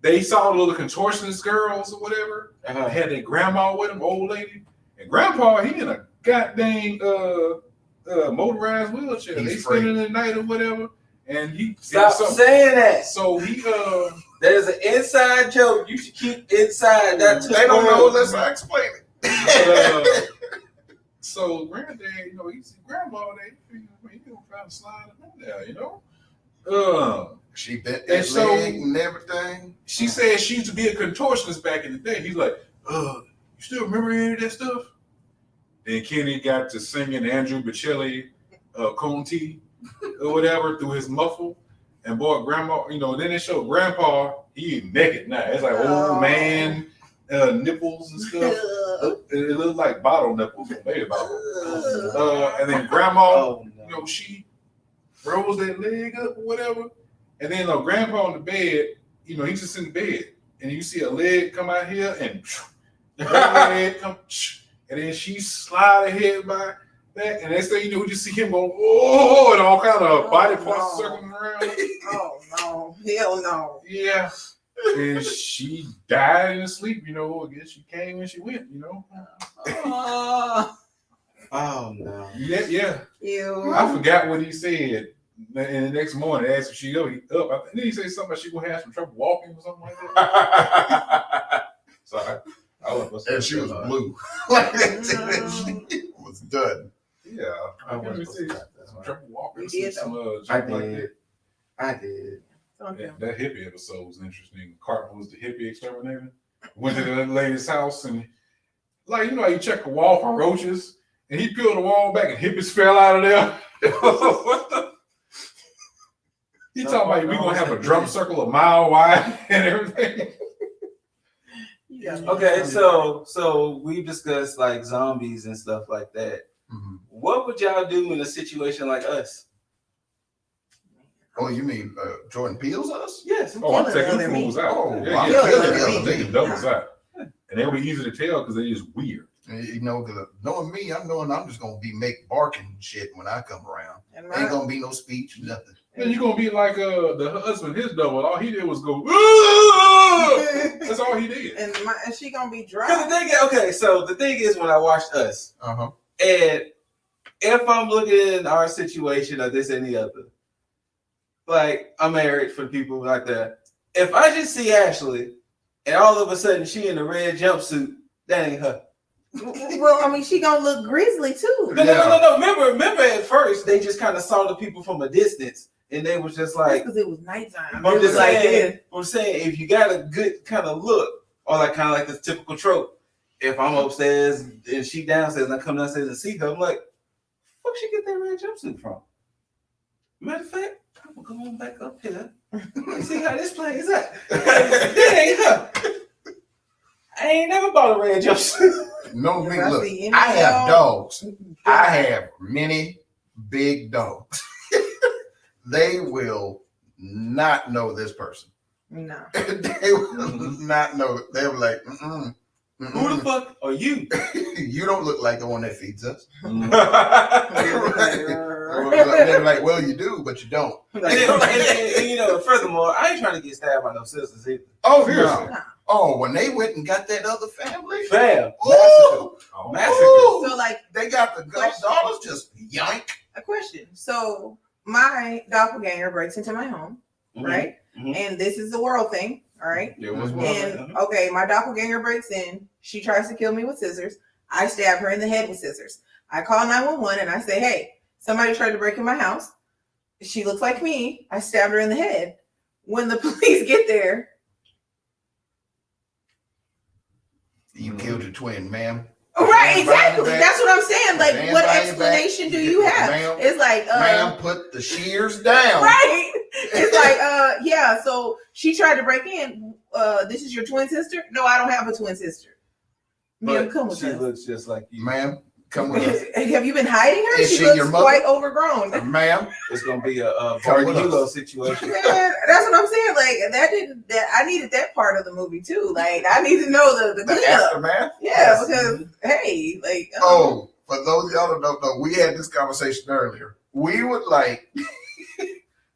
they saw the little contortionist girls or whatever. They had their grandma with them, old lady, and grandpa he in a goddamn motorized wheelchair. They spending the night or whatever. And he stop saying that. So he there's an inside joke you should keep inside. That they don't know unless I explain it. So granddad, you know, he see grandma, he gonna try to slide it in there, you know. She bent that leg and everything. She said she used to be a contortionist back in the day. He's like, you still remember any of that stuff? Then Kenny got to singing Andrew Bocelli, Conti. Or whatever through his muffle, and boy, grandma, you know, then they show grandpa, he naked now. It's like old man nipples and stuff. It looks like bottle nipples, maybe bottle. And then grandma, you know, she rolls that leg up or whatever, and then grandpa on the bed, you know, he's just in bed, and you see a leg come out here, and leg come, and then she slide her head by. And next thing you know, we just see him go, oh, and all kind of body parts circling around. Oh, no. Hell no. Yeah. And she died in her sleep, you know. I guess she came and she went, you know. Oh, no. Yeah. Ew. I forgot what he said. And the next morning, asked if she up. Didn't he say something about she gonna have some trouble walking or something like that? Sorry. And she was blue. Like that was done. Yeah, I want to say some trouble walking. We did, I did. Yeah, that hippie episode was interesting. Cartman was the hippie exterminator. Went to the lady's house and, like, you know how you check a wall for roaches, and he peeled the wall back and hippies fell out of there. What the? He talking about we gonna have a drum circle a mile wide and everything. Okay, so we discussed like zombies and stuff like that. Mm-hmm. What would y'all do in a situation like us? Oh, you mean Jordan Peele's us? Yes. Oh, I'm taking the fools out. Oh, I'm taking doubles out. And they'll be easy to tell because they're just weird. You know, because knowing me, I'm just going to be barking shit when I come around. Ain't going to be no speech, nothing. Then you're going to be like the husband, his double. All he did was go, that's all he did. And she going to be dry. So the thing is when I watched Us, and if I'm looking in our situation or this any other, like I'm married for people like that. If I just see Ashley and all of a sudden she in a red jumpsuit, that ain't her. Well, I mean, she gonna look grisly too. No. Remember at first they just kind of saw the people from a distance and they was just like, because it was nighttime. I'm just saying, if you got a good kind of look, or like kind of like this typical trope, if I'm upstairs and she downstairs and I come downstairs and see her, I'm like, where she get that red jumpsuit from? Matter of fact, I'm gonna go on back up here and see how this plays out. That ain't her. I ain't never bought a red jumpsuit. No, me, look, I have dogs. I have many big dogs. They will not know this person. No. They will not know. They're like, Who the fuck are you? You don't look like the one that feeds us. Mm-hmm. They're like, well, you do, but you don't. And you know, furthermore, I ain't trying to get stabbed by no sisters either. Oh, seriously. No. Oh, when they went and got that other family, massacre. So like they got the dollars just yank. A question. So my doppelganger breaks into my home, right? Mm-hmm. And this is the world thing, all right? Okay, my doppelganger breaks in. She tries to kill me with scissors. I stab her in the head with scissors. I call 911 and I say, hey, somebody tried to break in my house. She looks like me. I stabbed her in the head. When the police get there, you killed your twin, ma'am. Right, exactly. That's what I'm saying. Like, Hands what behind your explanation back. do you have? Ma'am, It's like, ma'am, put the shears down. Right. It's like, yeah. So she tried to break in. This is your twin sister? No, I don't have a twin sister. Ma'am, come with she us. looks just like you. Ma'am, come with us. Have you been hiding her? Is She she looks your mother? quite overgrown. Ma'am, It's gonna be a Come Barbie with Hugo us. situation. Man, that's what I'm saying. Like I needed that part of the movie too. Like I need to know the the cleanup. aftermath. Yeah, because hey, like Oh, for those of y'all that don't know, we had this conversation earlier. We would like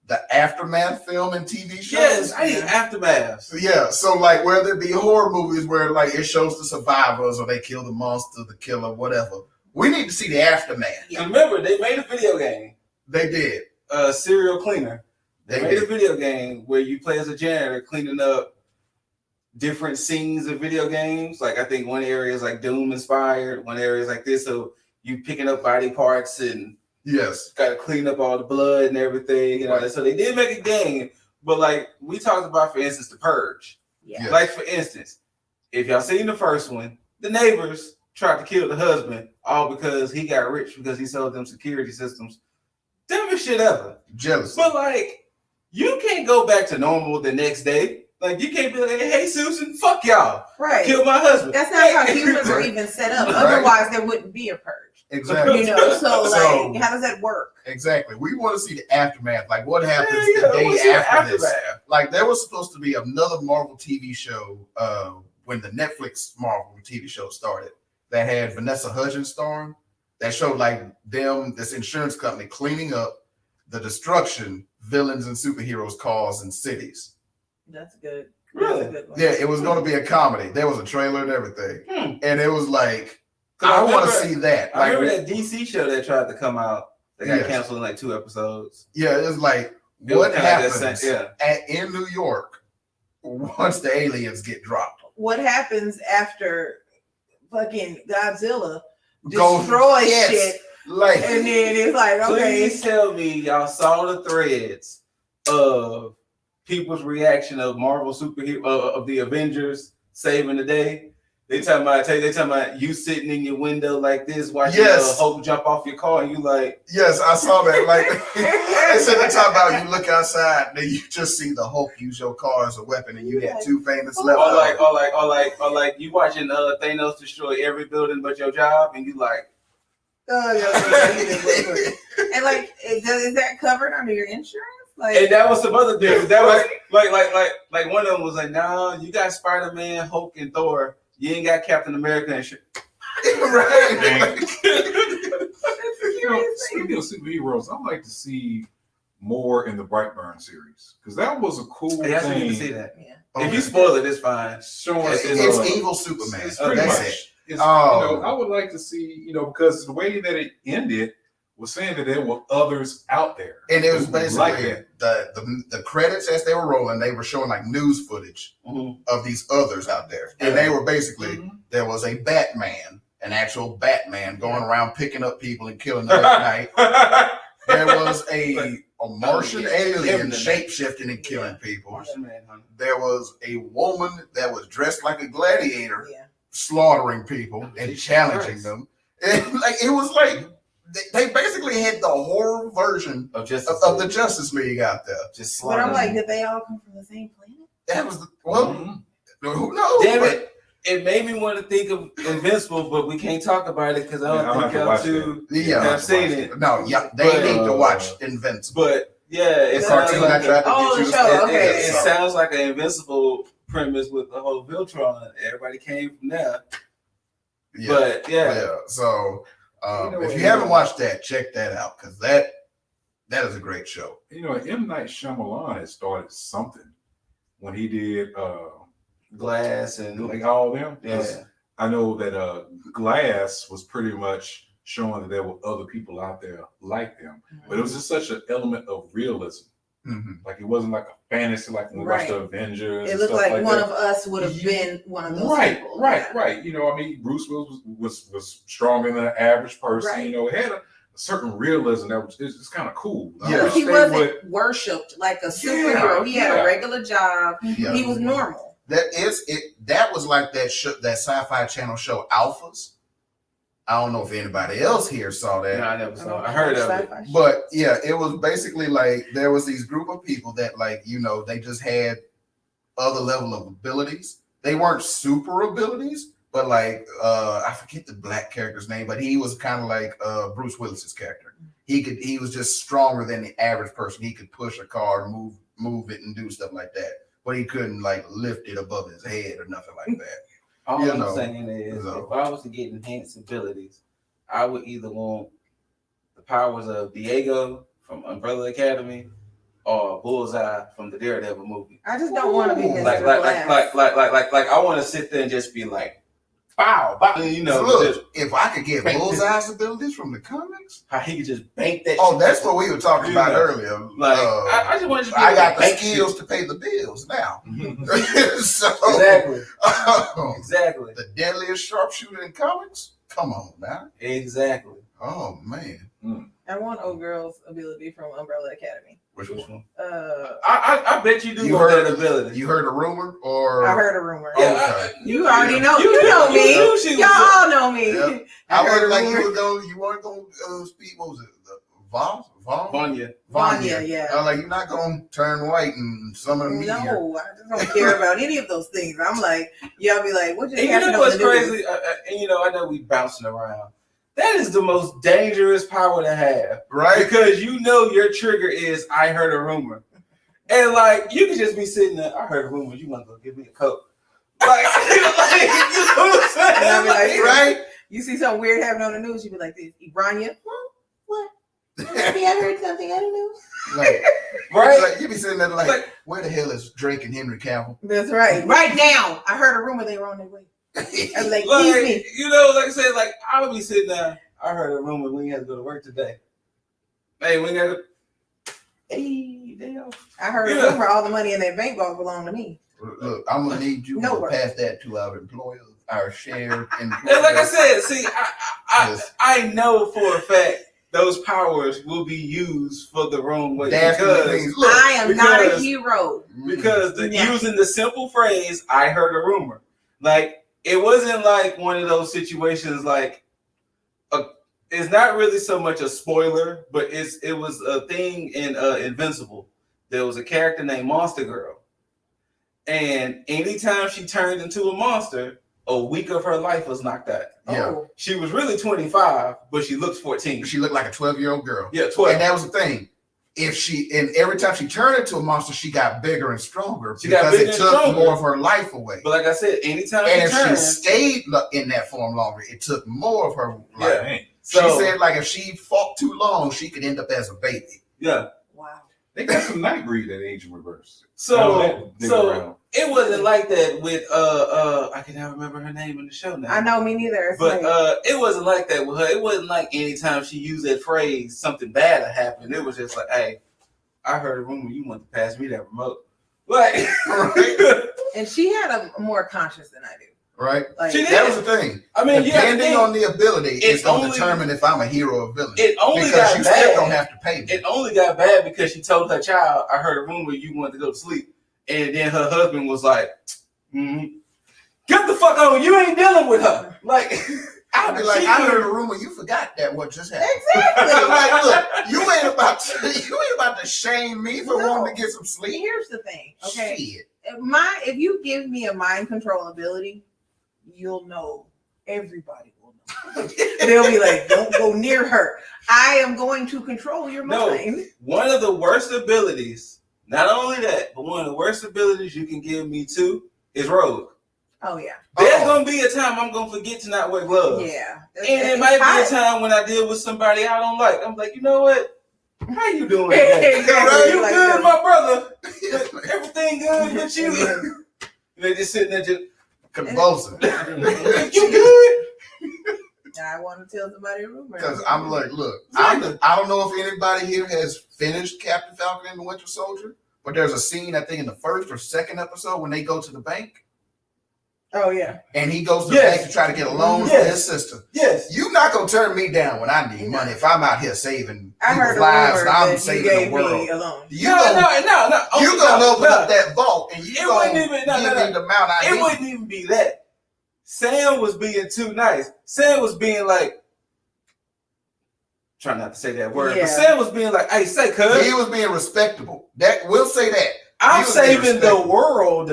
the aftermath film and TV shows. Yes, I need aftermaths. Yeah, so like whether it be horror movies where like it shows the survivors or they kill the monster, the killer, whatever. We need to see the aftermath. Yeah. Remember, they made a video game, They did. Serial Cleaner. They made did. a video game where you play as a janitor cleaning up different scenes of video games. Like I think one area is like Doom inspired, one area is like this. So you picking up body parts and Yes. got to clean up all the blood and everything. You know, Right. so they did make a game. But like we talked about, for instance, The Purge. yeah. Yeah. Like for instance, if y'all seen the first one, the neighbors tried to kill the husband all because he got rich because he sold them security systems. Dumbest shit ever. Jealous. But like, you can't go back to normal the next day. Like you can't be like, hey Susan, fuck y'all. Right. Kill my husband. That's not how humans are even set up. Right. Otherwise, there wouldn't be a purge. Exactly. You know, so So- like, how does that work? Exactly. We want to see the aftermath. Like what happens Yeah, the what's day your after this. aftermath? Like there was supposed to be another Marvel TV show when the Netflix Marvel TV show started that had Vanessa Hudgens starring. That showed like them, this insurance company, cleaning up the destruction villains and superheroes cause in cities. That's good. Really? That's a good one. Yeah, it was going to be a comedy. There was a trailer and everything, and it was like, 'Cause I want to remember- see that. I Like, remember that DC show that tried to come out. They got Yes. canceled in like 2 episodes. yeah, it's like It was what kinda like that happens same- in New York once the aliens get dropped. What happens after fucking Godzilla Go- destroys yes. shit, Like, and then it's like, okay, Please tell me y'all saw the threads of people's reaction of Marvel superhero of the Avengers saving the day. They talking about you sitting in your window like this, watching Yes. Hulk jump off your car, and you like, yes, I saw that. Like, they said they talk about you look outside, and then you just see the Hulk use your car as a weapon, and you had two famous left. or like you watching Thanos destroy every building but your job, and you like, and like, is that covered under your insurance? Like, and that was some other things. That was like one of them was like, no, you got Spider-Man, Hulk, and Thor. You ain't got Captain America and shit. Right. You know, speaking of superheroes, I'd like to see more in the Brightburn series because that was a cool Hey, I still need thing. to see that. yeah. If you spoil it, it's fine. Showing It's evil Superman. It's pretty That's much. it. It's, Oh. you know, I would like to see, you know, because the way that it ended was saying that there were others out there, And it was who would basically like it. the credits as they were rolling, they were showing like news footage of these others out there. And they were basically, Mhm. there was a Batman, an actual Batman going around picking up people and killing them at night. There was a Martian alien shape-shifting and killing people. Martian Manhunter. There was a woman that was dressed like a gladiator Yeah. slaughtering people and Jesus challenging Christ. them. And like it was like they basically had the horror version Of of the Justice League out there. just But I'm like, did they all come from the same planet? That was well, Mhm. who knows? damn But- it. It made me want to think of Invincible, but we can't talk about it because I Yeah, don't I'll think have to y'all watch too. Yeah, I've seen it. No, yeah, they But, need to watch Invincible. But yeah, The it cartoon sounds I like tried to Oh, get you the to show, start. okay. it sounds like an Invincible premise with the whole Viltron. Everybody came from there. Yeah, But yeah, yeah. So You know if what, you haven't watched that, check that out because that is a great show. You know, M. Night Shyamalan had started something when he did Glass and like all them. yeah. I know that Glass was pretty much showing that there were other people out there like them, but it was just such an element of realism. Mhm. Like it wasn't like a fantasy, like when we watched the Avengers. It and looked stuff like one that. of us would have been one of those Right, people. right, Yeah. right. You know, I mean, Bruce Willis was stronger than an average person. Right. You know, it had a certain realism that was it's kind of cool. I Yeah. don't But he stay wasn't with- worshipped like a superhero. He had yeah. a regular job. Yeah. He was normal. That was like that sci-fi channel show Alphas, I don't know if anybody else here saw that. No, I never saw it. I heard of it. But yeah, it was basically like there was these group of people that like, you know, they just had other level of abilities. They weren't super abilities, but like I forget the black character's name, but he was kind of like Bruce Willis's character. He was just stronger than the average person. He could push a car, move it, and do stuff like that. But he couldn't like lift it above his head or nothing like that. All I'm saying is, if I was to get enhanced abilities, I would either want the powers of Diego from Umbrella Academy or Bullseye from the Daredevil movie. I just don't want to be Mr. Like I want to sit there and just be like, bow, you know. Look, if I could get Bullseye's abilities from the comics, how he could just bank that. Oh, that's what we were talking about earlier. Like I just want to. I got the skills to pay the bills now. So, exactly. The deadliest sharpshooter in comics. Come on now. Exactly. Oh man. I want old girl's ability from Umbrella Academy. Which one? I bet you do. You heard that ability. You heard a rumor, or I heard a rumor. Yeah, you already know. You know me. Y'all all know me. Yep. I heard like you weren't gonna speak. What was it? Vanya. Yeah. I was like, you're not gonna turn white and some of the media. No, I just don't care about any of those things. I'm like, y'all be like, what just happened? You know what's crazy? And you know, I know we bouncing around. That is the most dangerous power to have, right? Because you know your trigger is I heard a rumor, and like you can just be sitting there. I heard a rumor. You want to go give me a coke? Like, you know what I'm saying? And I be like, right? You see something weird happening on the news, you be like, this Ibrania? What? Maybe I heard something I don't know. Like, right? Like, you be sitting there like, where the hell is Drake and Henry Cavill? That's right. Right now, I heard a rumor they were on their way. I'm like, you know, like I said, like I would be sitting there. I heard a rumor we had to go to work today. Hey, we got to. Hey, damn. I heard a rumor all the money in that bank vault belonged to me. Look, I'm gonna need you to pass that to our employers, our shared employers. And like I said, see, I know for a fact those powers will be used for the wrong way. Because I am not a hero. Because using the simple phrase, I heard a rumor. Like, it wasn't like one of those situations like, it's not really so much a spoiler, but it was a thing in Invincible. There was a character named Monster Girl. And anytime she turned into a monster, a week of her life was knocked out. Yeah. She was really 25, but she looks 14. She looked like a 12-year-old girl. Yeah, 12. And that was the thing. Every time she turned into a monster, she got bigger and stronger because it took more of her life away. But like I said, anytime she stayed in that form longer, it took more of her life. Yeah. So, she said, like, if she fought too long, she could end up as a baby. Yeah. Wow. They got some Nightbreed that age in reverse. So it wasn't like that with I can never remember her name in the show now. I know, me neither. But it wasn't like that with her. It wasn't like anytime she used that phrase, something bad had happened. It was just like, hey, I heard a rumor you want to pass me that remote. Like, right? And she had a more conscience than I do. Right? Like, that was the thing. I mean, depending on the ability, it's going to determine if I'm a hero or villain. It only because got you bad. Still don't have to pay me. It only got bad because she told her child, I heard a rumor you wanted to go to sleep. And then her husband was like, get the fuck on, you ain't dealing with her. Like, I'd be like, I heard a rumor, you forgot that what just happened. Exactly. Like, look, you ain't about to shame me for wanting to get some sleep. Here's the thing, okay? Shit. If you give me a mind control ability, you'll know. Everybody will know. They'll be like, don't go near her. I am going to control your mind. One of the worst abilities, not only that, but one of the worst abilities you can give me too is rogue. Oh, yeah. There's going to be a time I'm going to forget to not wear gloves. Yeah. And it might be a time when I deal with somebody I don't like. I'm like, you know what? How you doing today? Exactly. You like good, my brother? Everything good with you? They just sitting there just convulsing. You good? I want to tell somebody a rumor. Because I'm like, look, I don't know if anybody here has finished Captain Falcon and the Winter Soldier, but there's a scene, I think, in the first or second episode when they go to the bank. Oh, yeah. And he goes to the bank to try to get a loan for his sister. Yes. You're not going to turn me down when I need money if I'm out here saving people's lives and I'm saving the world. You're going to open up that vault and you're going to give me the amount I need. It wouldn't even be that. Sam was being too nice. Sam was being like, trying not to say that word, but Sam was being like, "Hey, say, cuz." He was being respectable. That we'll say that. I'm saving the world.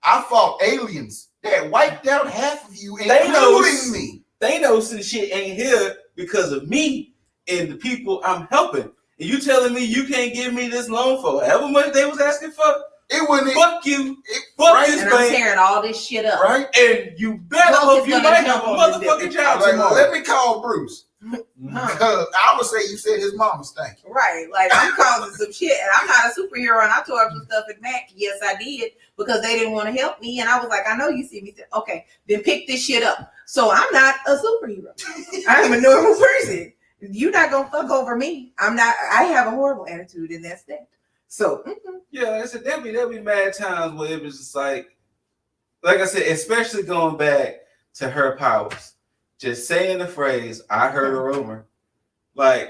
I fought aliens that wiped out half of you, including me. Thanos and shit ain't here because of me and the people I'm helping. And you telling me you can't give me this loan for however much they was asking for? It wouldn't. Fuck you. Fuck this and bank. I'm tearing all this shit up. Right? And you better hope you might have a motherfucking job tomorrow. Let me call Bruce. Because I would say you said his mama stank. Right. Like, I'm causing some shit. And I'm not a superhero. And I tore up some stuff at Mac. Yes, I did. Because they didn't want to help me. And I was like, I know you see me. Okay, then pick this shit up. So I'm not a superhero. I'm a normal person. You're not going to fuck over me. I'm not. I have a horrible attitude, and that's that. So, yeah, I said there'll be mad times where it was just like I said, especially going back to her powers, just saying the phrase, "I heard a rumor," like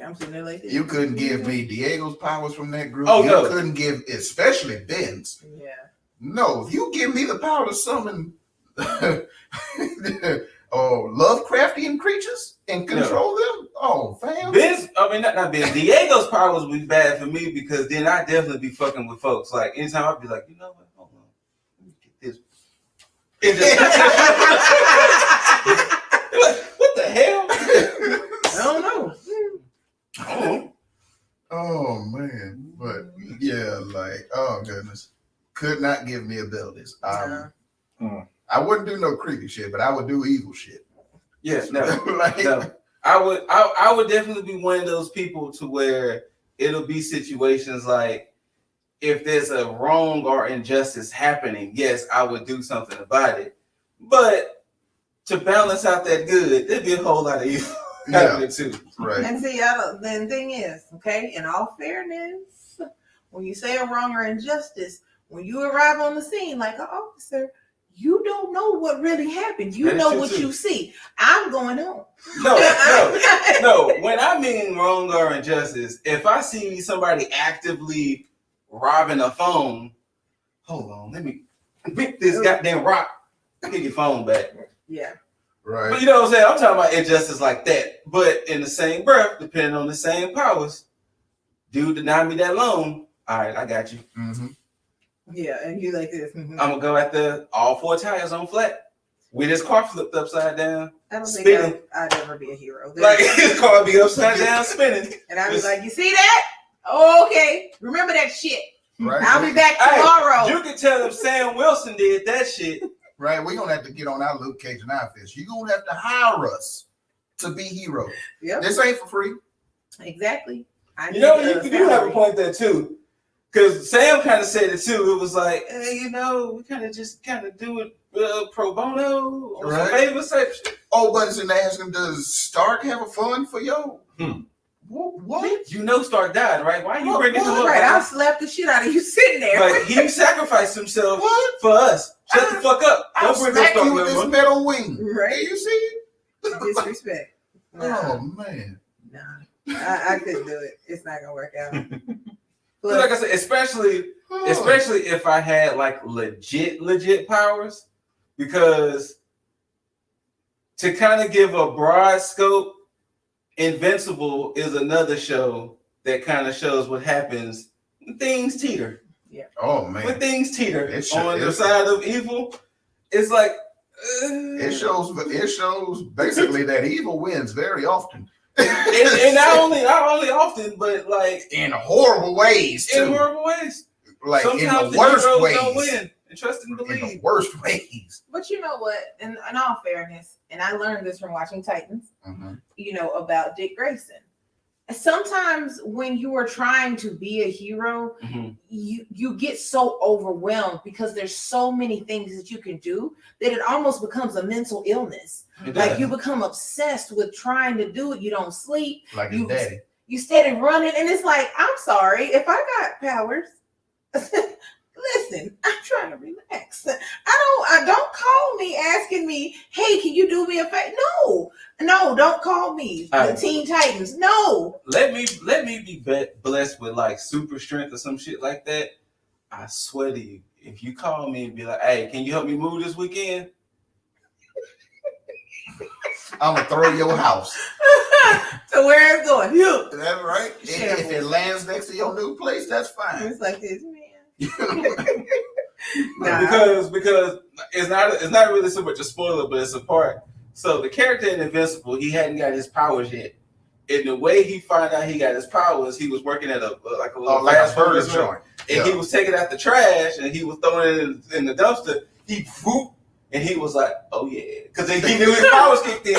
I'm sitting there like this. You couldn't give me Diego's powers from that group. Oh, you no. couldn't give, especially Ben's. Yeah. No, if you give me the power to summon Lovecraftian creatures and control them, fam. Ben's, not Ben. Diego's powers would be bad for me because then I'd definitely be fucking with folks. Like anytime I'd be like, you know what? Hold on, let me get this. It just what the hell? I don't know. Oh man, but yeah, like oh goodness, could not give me abilities. I wouldn't do no creepy shit, but I would do evil shit. Yes, no, like, no. I would definitely be one of those people to where it'll be situations like if there's a wrong or injustice happening, yes, I would do something about it. But to balance out that good, there'd be a whole lot of evil happening too. Right. And see, the thing is, okay, in all fairness, when you say a wrong or injustice, when you arrive on the scene like an officer, you don't know what really happened. You know what you see. I'm going home. No. When I mean wrong or injustice, if I see somebody actively robbing a phone, hold on, let me pick this goddamn rock, get your phone back. Yeah. Right. But you know what I'm saying? I'm talking about injustice like that. But in the same breath, depending on the same powers, dude denied me that loan. All right, I got you. Mm-hmm. Yeah, and you like this. I'm gonna go at all four tires on flat. With his car flipped upside down. I don't spinning. think I'd ever be a hero. Like his car be upside down spinning. And I'd be like, you see that? Oh, okay. Remember that shit. Right. I'll be back tomorrow. Hey, you can tell if Sam Wilson did that shit. Right, we're gonna have to get on our Luke Cage and outfits. You're gonna have to hire us to be heroes. Yep. This ain't for free. Exactly. You know, you have a point there too. Because Sam kind of said it too. It was like, hey, we kind of do it pro bono or some favor section. Oh, but it's in asking, does Stark have a fund for yo? What? You know Stark died, right? Why are you bringing him up? Right, I'll slap the shit out of you sitting there. Like, he sacrificed himself for us. Shut the fuck up. I'll smack you with this metal wing. Right. You see? Disrespect. Oh, man. Nah, I couldn't do it. It's not going to work out. But like I said, especially if I had like legit powers, because to kind of give a broad scope, Invincible is another show that kind of shows what happens when things teeter. Yeah. Oh man. When things teeter on the side of evil, it's like it shows basically that evil wins very often. and not only often, but like in horrible ways too. In horrible ways. Like sometimes in the worst ways. Don't win. And trust and believe. In the worst ways. But you know what? In all fairness, and I learned this from watching Titans, about Dick Grayson. Sometimes when you are trying to be a hero, you get so overwhelmed because there's so many things that you can do that it almost becomes a mental illness. Like you become obsessed with trying to do it. You don't sleep. Like his daddy. You steady running, and it's like, I'm sorry if I got powers. Listen, I'm trying to relax. I don't call me asking me, hey, can you do me a favor? No, don't call me. The Teen Titans. No. Let me be blessed with like super strength or some shit like that. I swear to you, if you call me and be like, hey, can you help me move this weekend? I'm gonna throw your house. So where it's going? You. That's right. If it lands next to your new place, that's fine. It's like this, man. Because it's not really so much a spoiler, but it's a part. So the character in Invincible, he hadn't got his powers yet. And the way he found out he got his powers, he was working at a little fast food restaurant, and he was taking out the trash and he was throwing it in the dumpster. He whooped, and he was like, "Oh yeah," because he knew his powers kicked in.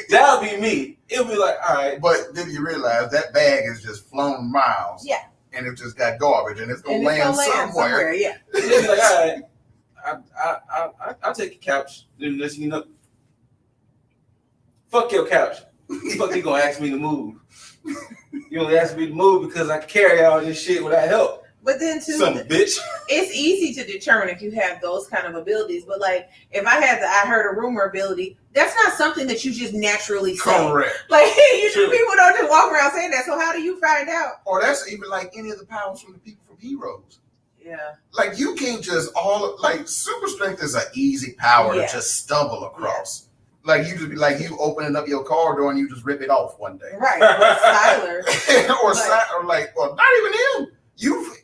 That would be me. It would be like, all right. But then you realize that bag is just flown miles. Yeah. And it just got garbage, and it's gonna land somewhere. Yeah. He'd be like, all right, I'll take your couch. Unless you know, fuck your couch. Fuck you gonna ask me to move? You only ask me to move because I carry all this shit without help. But then too, some bitch. It's easy to determine if you have those kind of abilities. But like, if I had the I heard a rumor ability, that's not something that you just naturally say. Correct. Like people don't just walk around saying that. So how do you find out? Or that's even like any of the powers from the people from Heroes. Yeah. Like you can't just super strength is an easy power to just stumble across. Like you just be like you opening up your car door and you just rip it off one day. Right. Or Styler. or not even him.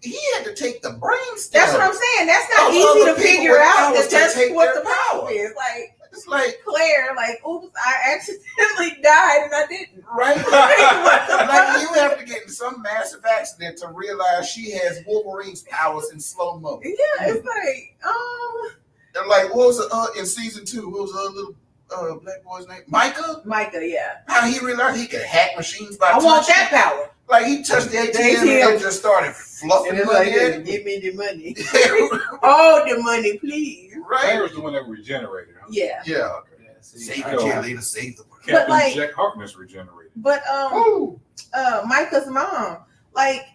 He had to take the brainstem. That's what I'm saying. That's not easy to figure out. That's what the power is. Like it's like Claire. Like, oops, I accidentally died and I didn't. Right. Like you have to get in some massive accident to realize she has Wolverine's powers in slow mo. Yeah, it's like They're like, what was in season 2? What was the little black boy's name? Micah, yeah. How he realized he could hack machines by I want that power. Like he touched the ATM and just started fluffing and money. Like, give me the money. Oh, the money, please. Right. Claire was the one that regenerated. Huh? Yeah. Yeah. Save the cheerleader, save the world. Captain like, Jack Harkness regenerated. But Micah's mom, like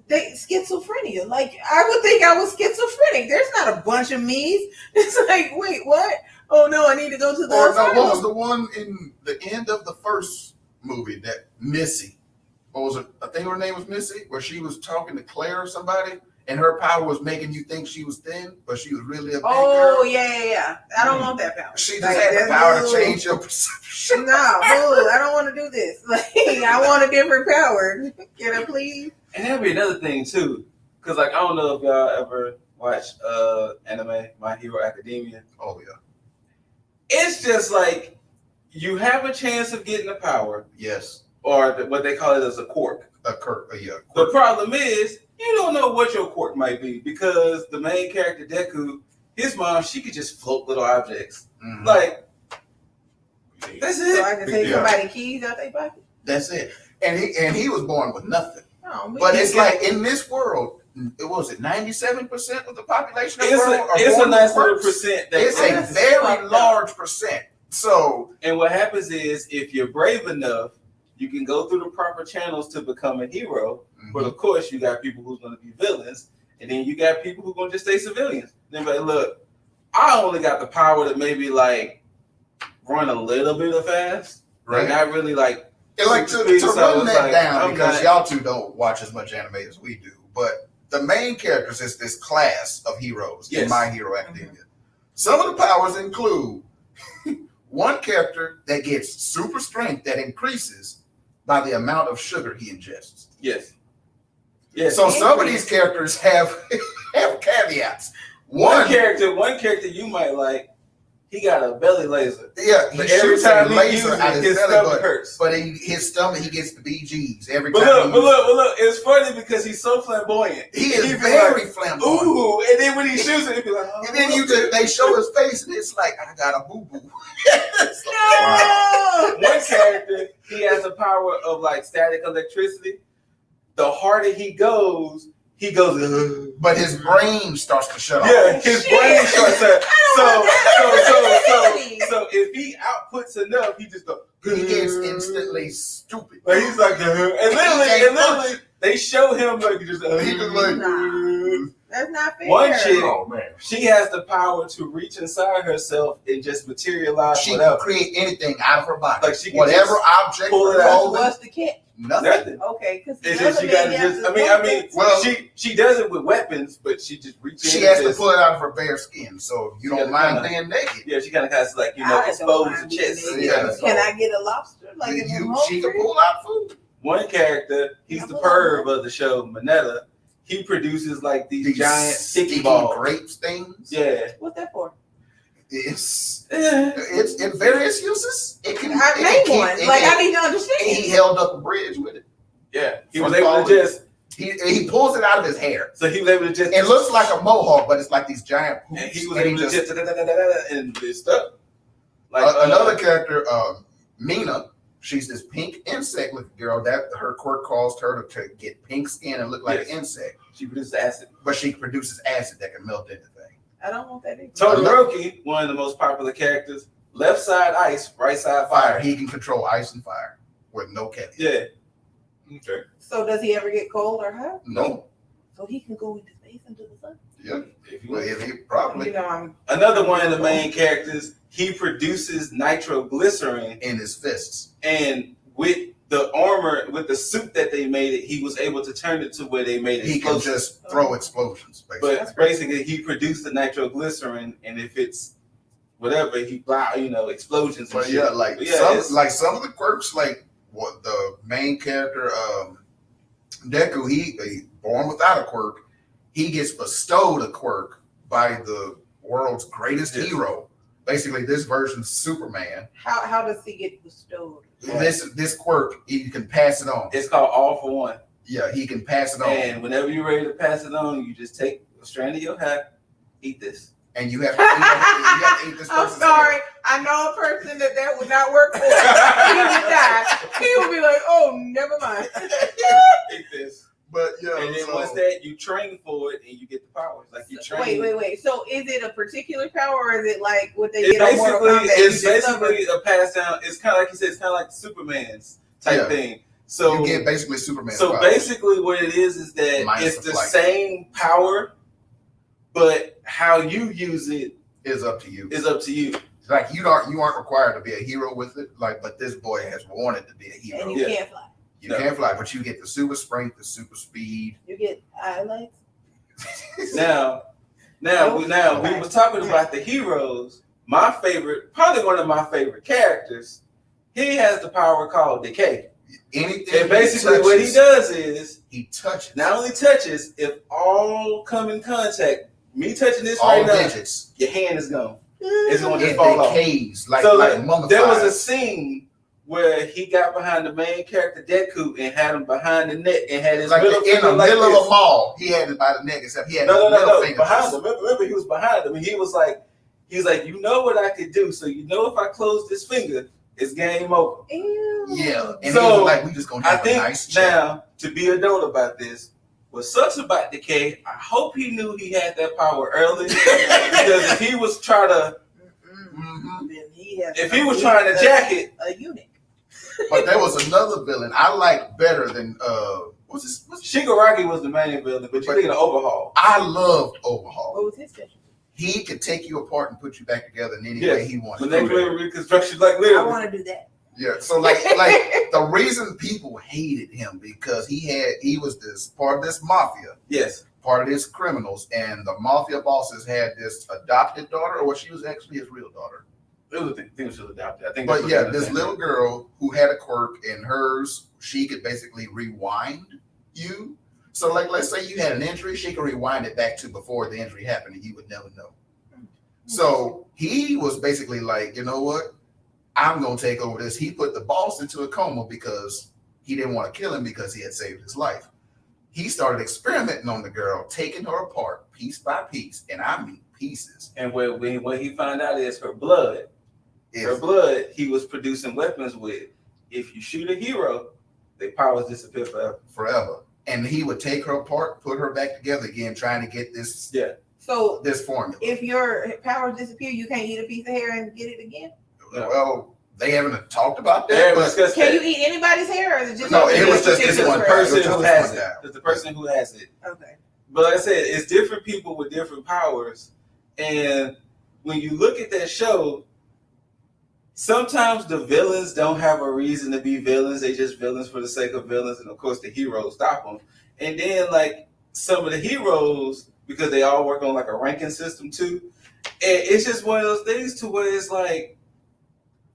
they schizophrenia. Like I would think I was schizophrenic. There's not a bunch of me's. It's like, wait, what? Oh no, I need to go to the what was the one in the end of the first movie that Missy? What was it? I think her name was Missy, where she was talking to Claire or somebody, and her power was making you think she was thin, but she was really a big girl. Yeah. I don't want that power. She just had the power to change your perception. No, I don't want to do this. Like, I want a different power. Can I please? And that'd be another thing too, because like I don't know if y'all ever watched anime, My Hero Academia. Oh yeah. It's just like you have a chance of getting the power. Yes. Or what they call it as a quirk. Quirk. The problem is you don't know what your quirk might be because the main character Deku, his mom, she could just float little objects. Mm-hmm. Like that's it. So I can take somebody's keys out their pocket. That's it. And he was born with nothing. Oh, but it's like in this world, it was 97% of the population of the world. It's a nice little percent. It's a very large percent. So, and what happens is if you're brave enough, you can go through the proper channels to become a hero. Mm-hmm. But of course, you got people who's going to be villains, and then you got people who are going to just stay civilians. Then, like, look, I only got the power to maybe like run a little bit of fast, right? Not really like. And like to run that down, because y'all two don't watch as much anime as we do, but the main characters is this class of heroes in My Hero Academia. Mm-hmm. Some of the powers include one character that gets super strength that increases by the amount of sugar he ingests. Yes. So some of these characters have caveats. One character you might like. He got a belly laser. Yeah, but every time he laser out his stomach hurts. But his stomach, he gets the BGs every time. But look, it's funny because he's so flamboyant. He is very flamboyant. Ooh, and then when he shoots it, he be like, oh. And then they show his face, and it's like, I got a boo boo. One character, he has the power of like static electricity. The harder he goes, but his brain starts to shut off. Yeah, his brain starts to. So if he outputs enough, he just goes. He gets instantly stupid. Like he's like, and literally, they show him like just. He was like, That's not fair. One chick, Oh man, she has the power to reach inside herself and just materialize She whatever. can create anything out of her body. Like she can whatever just object, pull it out. What's the catch? nothing. Okay, because It's just she gotta just. I mean, Well, she does it with weapons, but she just reaches. She has to pull it out of her bare skin. So if you She don't gotta mind kinda- being naked, Yeah, she kind of has to like expose the chest. Yeah. Can I get a lobster? Like she can pull out food. One character, he's the perv of the show, Minetta. He produces like these giant sticky balls. grapes things. Yeah. What's that for? It's in various uses. It can Name one. I need to understand. He held up a bridge with it. Yeah. He was able to just. He pulls it out of his hair. So he was able to just. It looks like a mohawk, but it's like these giant poops. And he was able to just and it's stuck. Like another character, Mina. She's this pink insect-looking girl. That her quirk caused her to get pink skin and look like an insect. She produces acid, but she produces acid that can melt anything. I don't want that either. Todoroki, one of the most popular characters, left side ice, right side fire. He can control ice and fire with no caveat. Yeah. okay. So does he ever get cold or hot? No. So he can go into space into the sun? Yeah. Well, he probably. Another one of the main characters, he produces nitroglycerin in his fists. And with the armor, with the suit that they made it, he was able to turn it to where they made it. He can just throw explosions, basically. But basically, he produced the nitroglycerin, and if it's whatever, he explosions. But and yeah, shit. some of the quirks, like what the main character, Deku, he born without a quirk. He gets bestowed a quirk by the world's greatest hero. Basically, this version's Superman. How does he get bestowed? This quirk, you can pass it on. It's called All for One. Yeah, he can pass it on. And whenever you're ready to pass it on, you just take a strand of your hair, eat this. And you have to eat this. I'm sorry. I know a person that would not work for. He would die. He would be like, oh, never mind. Eat this. But yeah, and then once that you train for it and you get the powers, like you train. Wait. So is it a particular power, or is it like what they get It's on Mortal Kombat? It's basically a pass down. It's kind of like you said. It's kind of like Superman's type thing. So you get basically Superman. So basically, what it is that it's the same power, but how you use it is up to you. Like you aren't required to be a hero with it. But this boy has wanted to be a hero. And you can't fly. You can't fly, but you get the super strength, the super speed. You get highlights. Now we were talking about the heroes. My favorite, probably one of my favorite characters, he has the power called decay. Anything. And basically what he does is he touches. Not only touches, if all come in contact, me touching this all right now, digits. Your hand is gone. It's going to it fall decays, off. So there was a scene where he got behind the main character Deku and had him behind the neck and had his middle in finger the middle of a mall. He had it by the neck, except he had his middle finger behind him. Remember, he was behind him, and he was like, you know what I could do. So you know, if I close this finger, it's game over. Ew. Yeah, and so he was like, we just gonna have a nice chat. Now, to be adult about this, what sucks about Decay, I hope he knew he had that power early, because if he was trying to, if he was trying to jack it, a eunuch. But there was another villain I liked better than what's this? Shigaraki was the main villain, but you thinking of Overhaul. I loved Overhaul. What was his special? He could take you apart and put you back together in any way he wanted. Molecular reconstruction, like literally. I want to do that. Yeah, so like the reason people hated him because he was this part of this mafia. Yes. Part of this criminals, and the mafia bosses had this adopted daughter, or she was actually his real daughter. It was she was adopted. I think. But yeah, this little girl who had a quirk, and hers, she could basically rewind you. So like, let's say you had an injury, she could rewind it back to before the injury happened, and you would never know. So he was basically like, you know what? I'm gonna take over this. He put the boss into a coma because he didn't want to kill him because he had saved his life. He started experimenting on the girl, taking her apart piece by piece, and I mean pieces. And what he found out is her blood. Her blood, he was producing weapons with. If you shoot a hero, their powers disappear forever. And he would take her apart, put her back together again, trying to get this. Yeah. So this formula. If your powers disappear, you can't eat a piece of hair and get it again. Well, they haven't talked about that. But can you eat anybody's hair, or is it just no? It was just this one person who has it. It's the person who has it. Okay. But like I said, it's different people with different powers. And when you look at that show, sometimes the villains don't have a reason to be villains. They just villains for the sake of villains. And of course, the heroes stop them. And then, like, some of the heroes, because they all work on like a ranking system too, and it's just one of those things to where it's like,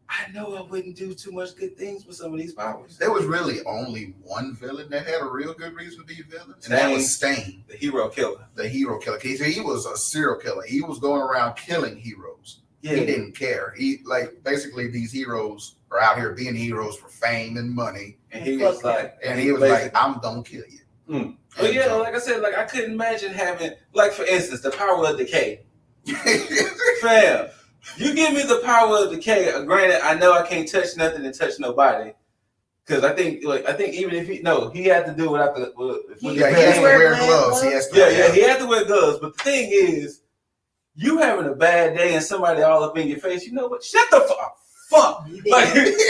I know I wouldn't do too much good things with some of these powers. There was really only one villain that had a real good reason to be a villain, and that was Stain, the hero killer. The hero killer. He was a serial killer. He was going around killing heroes. Yeah. He didn't care. He basically these heroes are out here being heroes for fame and money. And he was like, I'm gonna kill you. Mm. But yeah, like I said, like I couldn't imagine having, like for instance, the power of decay. Fam, you give me the power of decay. Granted, I know I can't touch nothing and touch nobody, because I think even if he had to do without the. He has to wear gloves. He had to wear gloves. But the thing is, you having a bad day and somebody all up in your face, you know what? Shut the fuck.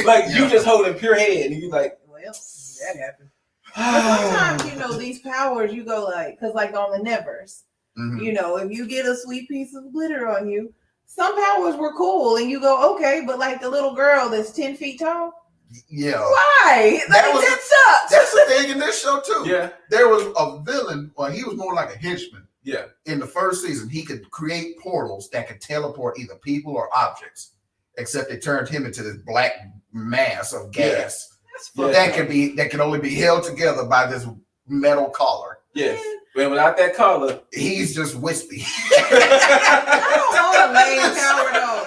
Like you just holding pure head and you like, well, that happened. But sometimes, these powers, you go like, because like on the Nevers, if you get a sweet piece of glitter on you, some powers were cool, and you go, okay, but like the little girl that's 10 feet tall, yeah, why? That sucks. That's the thing in this show too. Yeah, there was a villain. Well, he was more like a henchman. Yeah, in the first season, he could create portals that could teleport either people or objects. Except it turned him into this black mass of gas. That can only be held together by this metal collar. Yes. But without that collar, he's just wispy. I don't want a main power though.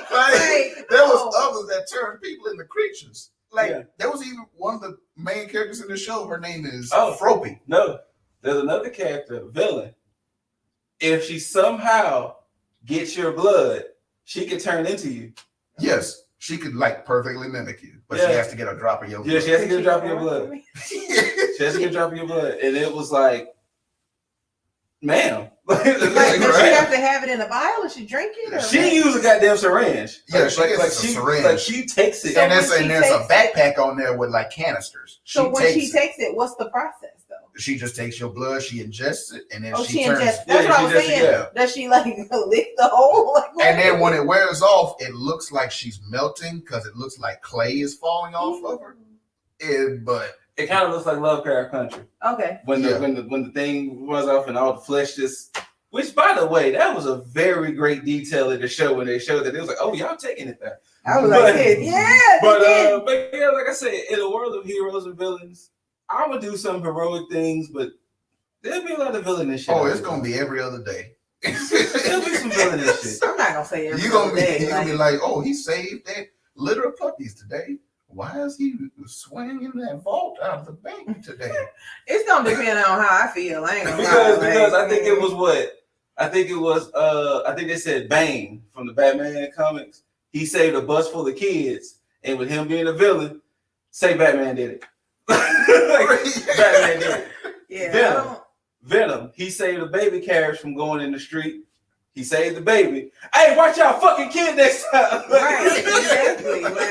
There was others that turned people into creatures. There was even one of the main characters in the show. Her name is Froppy. No, there's another character, villain. If she somehow gets your blood, she can turn into you. Yes. She could perfectly mimic you, but she has to get a drop of your blood. Yeah, she has to get a drop of your blood. She has to get a drop of your blood. And it was like, ma'am. Does she have to have it in a vial or she drink it? Or she used a goddamn syringe. Yeah, she gets a syringe. Like she takes it. So and there's a backpack on there with canisters. So when she takes it, what's the process? She just takes your blood, she ingests it, and then she turns. That's what I was saying. Yeah. Does she lick the hole? And then when it wears off, it looks like she's melting because it looks like clay is falling off of her. But it kind of looks like Lovecraft Country. Okay. When the thing was off and all the flesh just. Which, by the way, that was a very great detail in the show when they showed that. It was like, oh, y'all taking it there. I was yeah. But yeah, like I said, in a world of heroes and villains, I would do some heroic things, but there'll be a lot of villainous shit. Oh, it's gonna be every other day. There'll be some villainous shit. I'm not gonna say every You're gonna be like, oh, he saved that litter of puppies today. Why is he swinging that vault out of the bank today? It's gonna depend on how I feel. I ain't gonna because I think it was I think they said Bane from the Batman comics. He saved a bus full of kids, and with him being a villain, say Batman did it. Batman did. Yeah. Venom. He saved a baby carriage from going in the street. He saved the baby. Hey, watch out, fucking kid next time. Right. Exactly. He would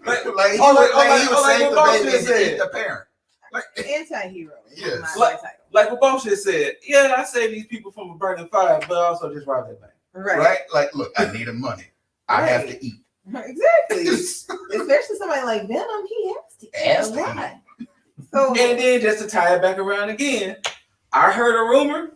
save the baby and eat the parent. Anti-hero. Yes. Like what Bullshit said. Yeah, I saved these people from a burning fire, but I also just robbed that bank. Right. Look, I needed money. I have to eat. Exactly. Especially somebody like Venom, he has to eat. So, and then just to tie it back around again, I heard a rumor,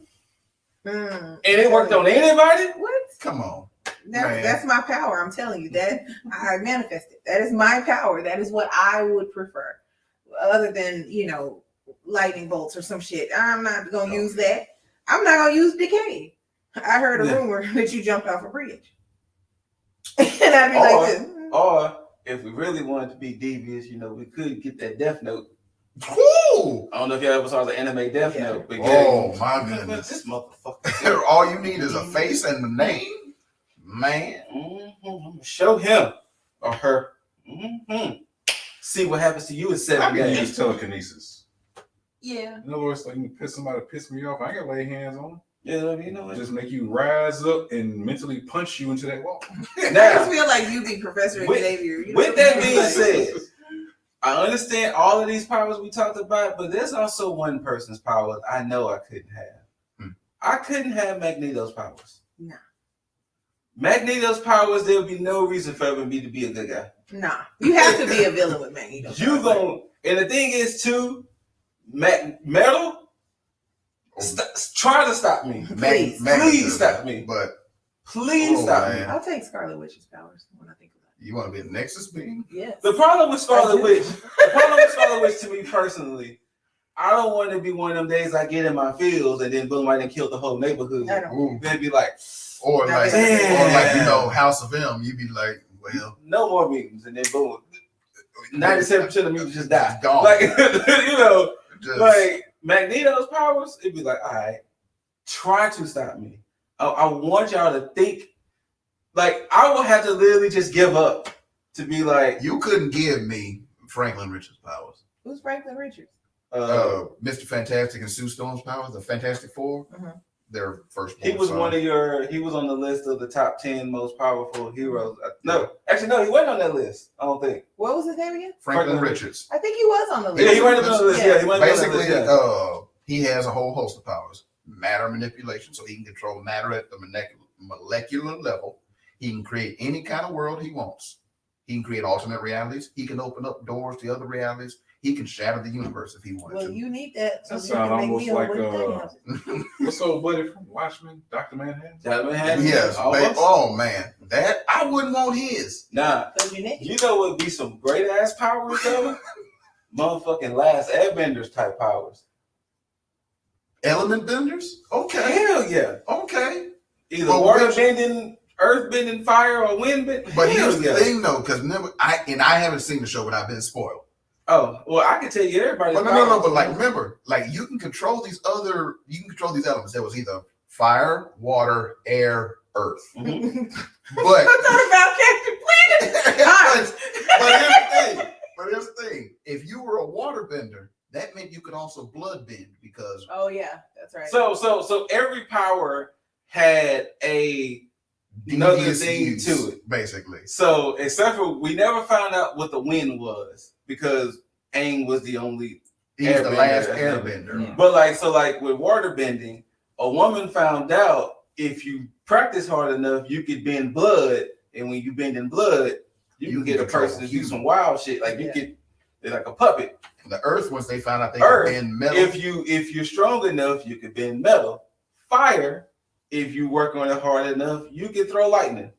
and it worked on anybody. What? Come on. That's my power. I'm telling you that I manifested. That is my power. That is what I would prefer, other than lightning bolts or some shit. I'm not gonna use that. I'm not gonna use decay. I heard a rumor that you jumped off a bridge. And I'd be like this. Or if we really wanted to be devious, we could get that Death Note. Ooh. I don't know if y'all ever saw the anime Death Note. But my goodness. This motherfucker. All you need is a face and the name. Man. I'm gonna show him or her. See what happens to you in 7 days. I can use telekinesis. Yeah. In other words, like you somebody piss me off, I ain't gonna lay hands on them. Yeah, just make you rise up and mentally punch you into that wall. Now, I just feel like you be Professor Xavier. With that being said, I understand all of these powers we talked about, but there's also one person's power I know I couldn't have. I couldn't have Magneto's powers. Nah. Magneto's powers, there would be no reason for me to be a good guy. Nah. You have to be a villain with Magneto. You gon' and the thing is too, Metal, try to stop me. Please stop me. But please stop me. I'll take Scarlet Witch's powers when I think about it. You want to be a Nexus being? Yes. The problem with Scarlet Witch, to me personally, I don't want to be one of them days I get in my fields and then boom, I done killed the whole neighborhood. They'd be like, or like you know, House of M. You'd be like, well, no more mutants, and then boom, 97% of the mutants just die. Gone. Like you know, like Magneto's powers, it'd be like, all right, try to stop me. I want y'all to think. Like, I will have to literally just give up to be like... You couldn't give me Franklin Richards' powers. Who's Franklin Richards? Mr. Fantastic and Sue Storm's powers, the Fantastic Four. Their first. He was he was on the list of the top 10 most powerful heroes. No, actually, no, he wasn't on that list. I don't think. What was his name again? Franklin Richards. I think he was on the list. Yeah, he went on the list. Yeah, he went basically, on the list. He has a whole host of powers. Matter manipulation, so he can control matter at the molecular level. He can create any kind of world he wants. He can create alternate realities. He can open up doors to other realities. He can shatter the universe if he wanted to. Well, you need that. That sounds almost like what's old buddy from Watchmen, Dr. Manhattan? Dr. Manhattan? Yes. Oh, man. That, I wouldn't want his. Nah. You know what would be some great ass powers, though? Motherfucking Last Airbenders type powers. Element benders? Okay. Hell yeah. Okay. Either water bending, earth bending, fire, or wind bending. But here's the thing, though, because I haven't seen the show, but I've been spoiled. Oh, well, I can tell you everybody. But no, but like, remember, like you can control these elements. There was either fire, water, air, earth. But I'm talking about Captain Planet. But here's the thing. If you were a water bender, that meant you could also blood bend because. Oh yeah, that's right. So every power had another thing to it, basically. So except for we never found out what the wind was because Aang was the only. He's the last airbender. Yeah. But like with water bending, a woman found out if you practice hard enough, you could bend blood, and when you bend in blood, you can get a person to do some wild shit. Like you get like a puppet. The earth, once they found out they could bend metal. If you're strong enough, you could bend metal. Fire, if you work on it hard enough, you can throw lightning.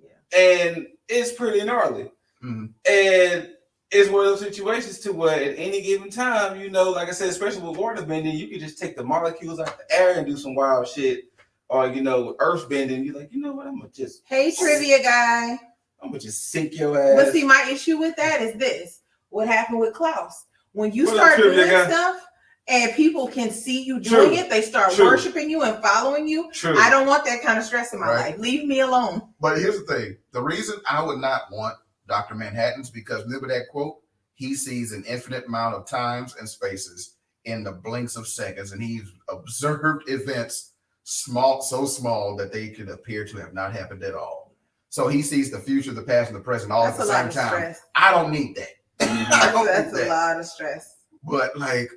Yeah. And it's pretty gnarly. Mm-hmm. And it's one of those situations to where at any given time, you know, like I said, especially with water bending, you can just take the molecules out the air and do some wild shit. Or, you know, earth bending, you're like, you know what, I'm going to just... Hey, trivia guy. I'm going to just sink your ass. But see, my issue with that is this. What happened with Klaus? When you start doing stuff and people can see you doing it, they start worshiping you and following you. I don't want that kind of stress in my life. Leave me alone. But here's the thing. The reason I would not want Dr. Manhattan's because remember that quote? He sees an infinite amount of times and spaces in the blinks of seconds, and he's observed events so small that they could appear to have not happened at all. So he sees the future, the past, and the present all at the same time. Stress. I don't need that. That's a lot of stress. But like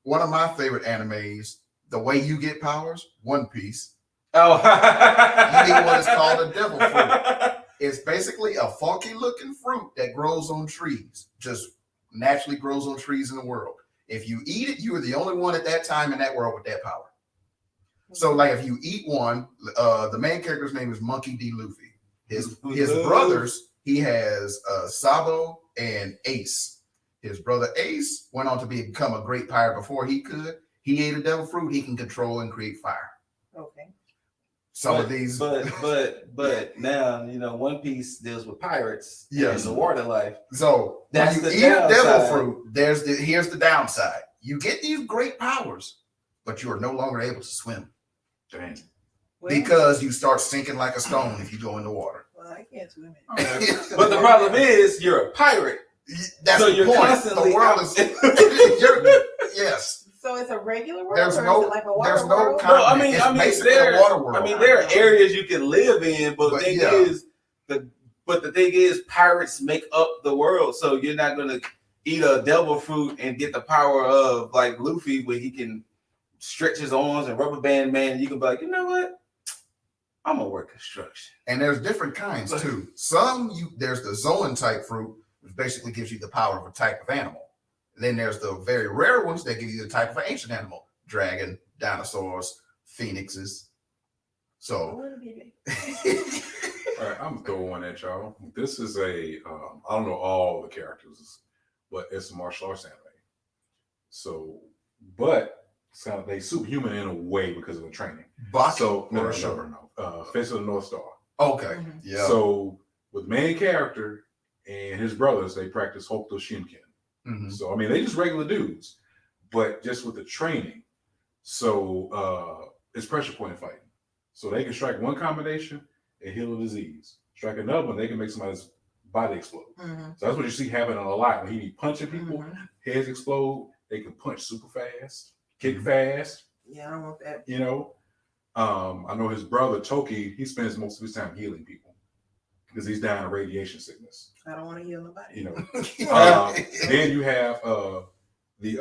one of my favorite animes, the way you get powers, One Piece. Oh, you need what is called a devil fruit. It's basically a funky looking fruit that grows on trees, just naturally grows on trees in the world. If you eat it, you are the only one at that time in that world with that power. So like if you eat one, the main character's name is Monkey D. Luffy. His brothers, he has Sabo and Ace. His brother Ace went on to become a great pirate before he could. He ate a devil fruit. He can control and create fire. Okay. Some of these, but now you know One Piece deals with pirates and the water life. So that's when you eat a devil fruit, here's the downside. You get these great powers, but you are no longer able to swim. Dang. Because you start sinking like a stone if you go in the water. Well, I can't swim. But the problem is you're a pirate. That's so the you're point. constantly the world is yes. So it's a regular world, there's or no, is it like a water there's world? No I mean, there a water world. I mean, there are areas you can live in, but the thing is, But the thing is, pirates make up the world, so you're not gonna eat a devil fruit and get the power of like Luffy, where he can stretch his arms and rubber band man. You can be like, you know what? I'm gonna work construction. And there's different kinds too. There's the Zoan type fruit, which basically gives you the power of a type of animal. Then there's the very rare ones that give you the type of an ancient animal: dragon, dinosaurs, phoenixes. So, all right, I'm gonna throw one at y'all. This is I don't know all the characters, but it's a martial arts anime. So, but it's kind of they superhuman in a way because of the training. Baki So no. Face of the North Star. Okay, yeah. So with main character and his brothers, they practice Hokuto Shinken. Mm-hmm. So I mean, they just regular dudes, but just with the training. So it's pressure point fighting. So they can strike one combination and heal a disease. Strike another one, they can make somebody's body explode. Mm-hmm. So that's what you see happening a lot. When he be punching people, heads explode. They can punch super fast, kick fast. Yeah, I don't want that. You know, I know his brother Toki. He spends most of his time healing people because he's dying of radiation sickness. I don't want to heal nobody. You know. Then you have the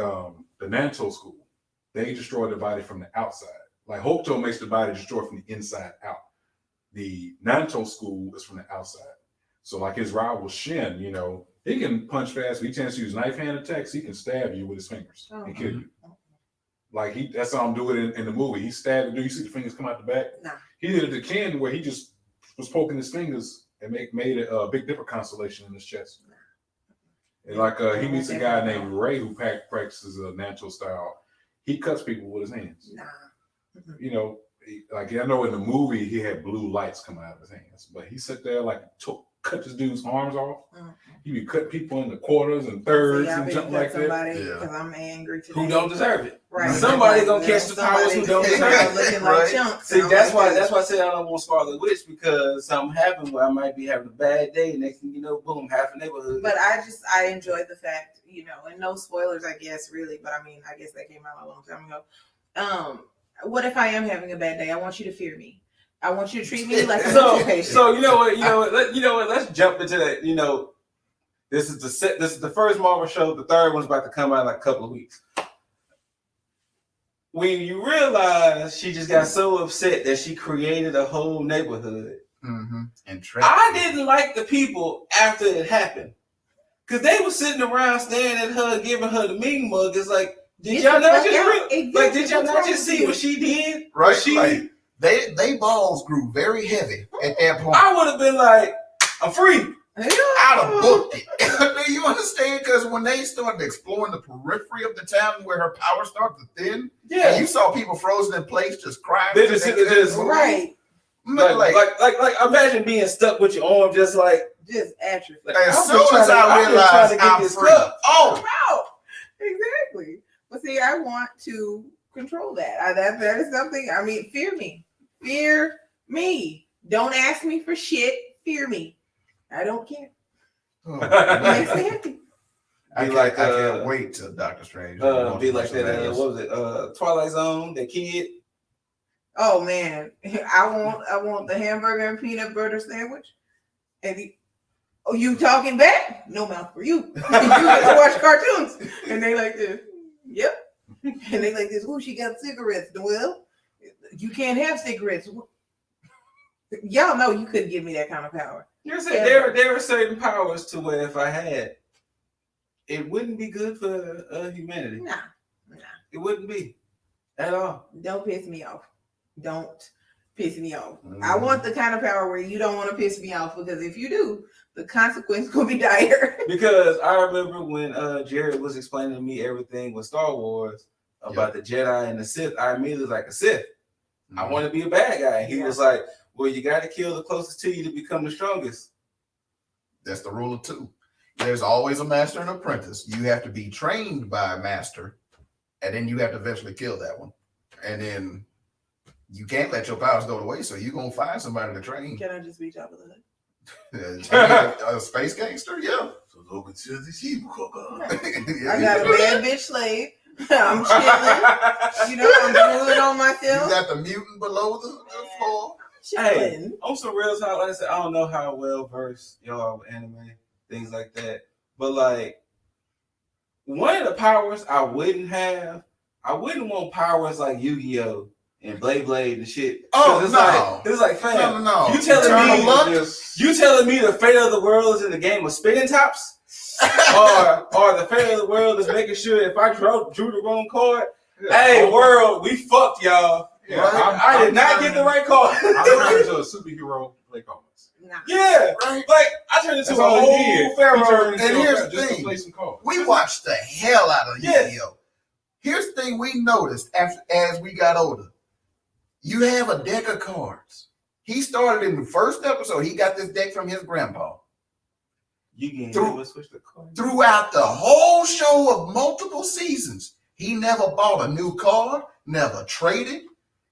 Nanto school. They destroy the body from the outside. Like Hokuto makes the body destroy from the inside out. The Nanto school is from the outside. So like his rival Shin, you know, he can punch fast. He tends to use knife hand attacks. He can stab you with his fingers and kill you. Like that's how I'm doing it in the movie. He stabbed. Do you see the fingers come out the back? No. He did it to Ken where he just was poking his fingers and made a Big Dipper constellation in his chest. And like he meets a guy named Ray who practices a Nanto style. He cuts people with his hands. Nah. You know, like I know in the movie he had blue lights coming out of his hands, but he sat there like cut this dude's arms off. He be cut people into quarters and thirds and jump like that. Because I'm angry today. Who don't deserve it? Right. Somebody gonna catch the powers who don't deserve it. Looking like chunks. See, that's why I said I don't want Scarlet Witch, because something happened where I might be having a bad day, and next thing you know, boom, half a neighborhood. But I enjoyed the fact, you know, and no spoilers, I guess, really, but I mean, I guess that came out a long time ago. What if I am having a bad day? I want you to fear me. I want you to treat me like a mental patient. So you know what? Let's jump into that. You know, this is the first Marvel show. The third one's about to come out in like a couple of weeks. When you realize she just got so upset that she created a whole neighborhood, and I didn't like the people after it happened, because they were sitting around staring at her, giving her the mean mug. It's like, did y'all not just see what she did? Right. Like, they balls grew very heavy at that point. I would have been like, I'm free. I'd have booked it. Do you understand? Because when they started exploring the periphery of the town where her power started to thin, and you saw people frozen in place just crying. They just right. Like imagine being stuck with your arm just atrophy. As soon as I realized I'm free. Oh, exactly. But see, I want to control that. That is something. I mean, fear me. Fear me. Don't ask me for shit. Fear me. I don't care. It makes me happy. I can't wait till Doctor Strange. Be like that. What was it? Twilight Zone. That kid. Oh man, I want the hamburger and peanut butter sandwich. And you talking back? No mouth for you. You just watch cartoons, and they like this. Yep. And they like this. Oh, she got cigarettes. Well, you can't have cigarettes. Y'all know you couldn't give me that kind of power. There are certain powers to where if I had, it wouldn't be good for humanity. Nah. It wouldn't be at all. Don't piss me off. Don't piss me off. I want the kind of power where you don't want to piss me off, because if you do, the consequence will be dire. Because I remember when Jared was explaining to me everything with Star Wars about the Jedi and the Sith, I immediately was like, a Sith. I want to be a bad guy. And he was like, well, you got to kill the closest to you to become the strongest. That's the rule of two. There's always a master and apprentice. You have to be trained by a master, and then you have to eventually kill that one. And then you can't let your powers go to waste, so you're going to find somebody to train. Can I just be Jabba the Hutt? A space gangster? Yeah. I got a bad bitch slave. I'm chilling. I'm drooling on myself. You got the mutant below the floor. Hey, on some real talk, like I said, I don't know how well versed y'all are with anime, things like that. But like, one of the powers I wouldn't want powers like Yu-Gi-Oh! And Blade and shit. Oh, it's like, fam, no. You telling me the fate of the world is in the game of spinning tops? or the fate of the world is making sure if I drew the wrong card, hey, world, we fucked y'all. Yeah, right? I did not get the right card. I turned into a superhero play cards. Nah. Yeah, right. Like I turned into a whole pharaoh. And here's the thing: we watched the hell out of Yu-Gi-Oh. Here's the thing we noticed as we got older: you have a deck of cards. He started in the first episode. He got this deck from his grandpa. Throughout the whole show of multiple seasons, he never bought a new card, never traded.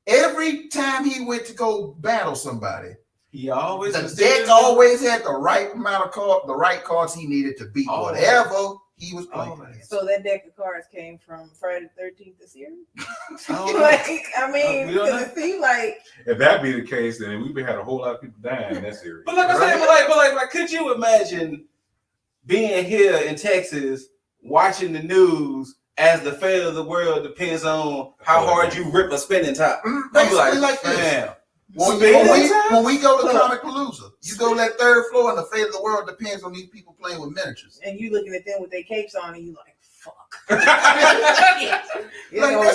Every time he went to go battle somebody, the deck always had the right amount of cards, the right cards he needed to beat whatever he was playing. So that deck of cards came from Friday the 13th this year? Like, I mean, because it seemed like if that be the case, then we had a whole lot of people dying in that series. But like I said, but like, could you imagine being here in Texas, watching the news as the fate of the world depends on how hard you rip a spinning top? Basically like this. When we go to Comic Palooza, you go to that third floor and the fate of the world depends on these people playing with miniatures. And you looking at them with their capes on and you like, fuck. That's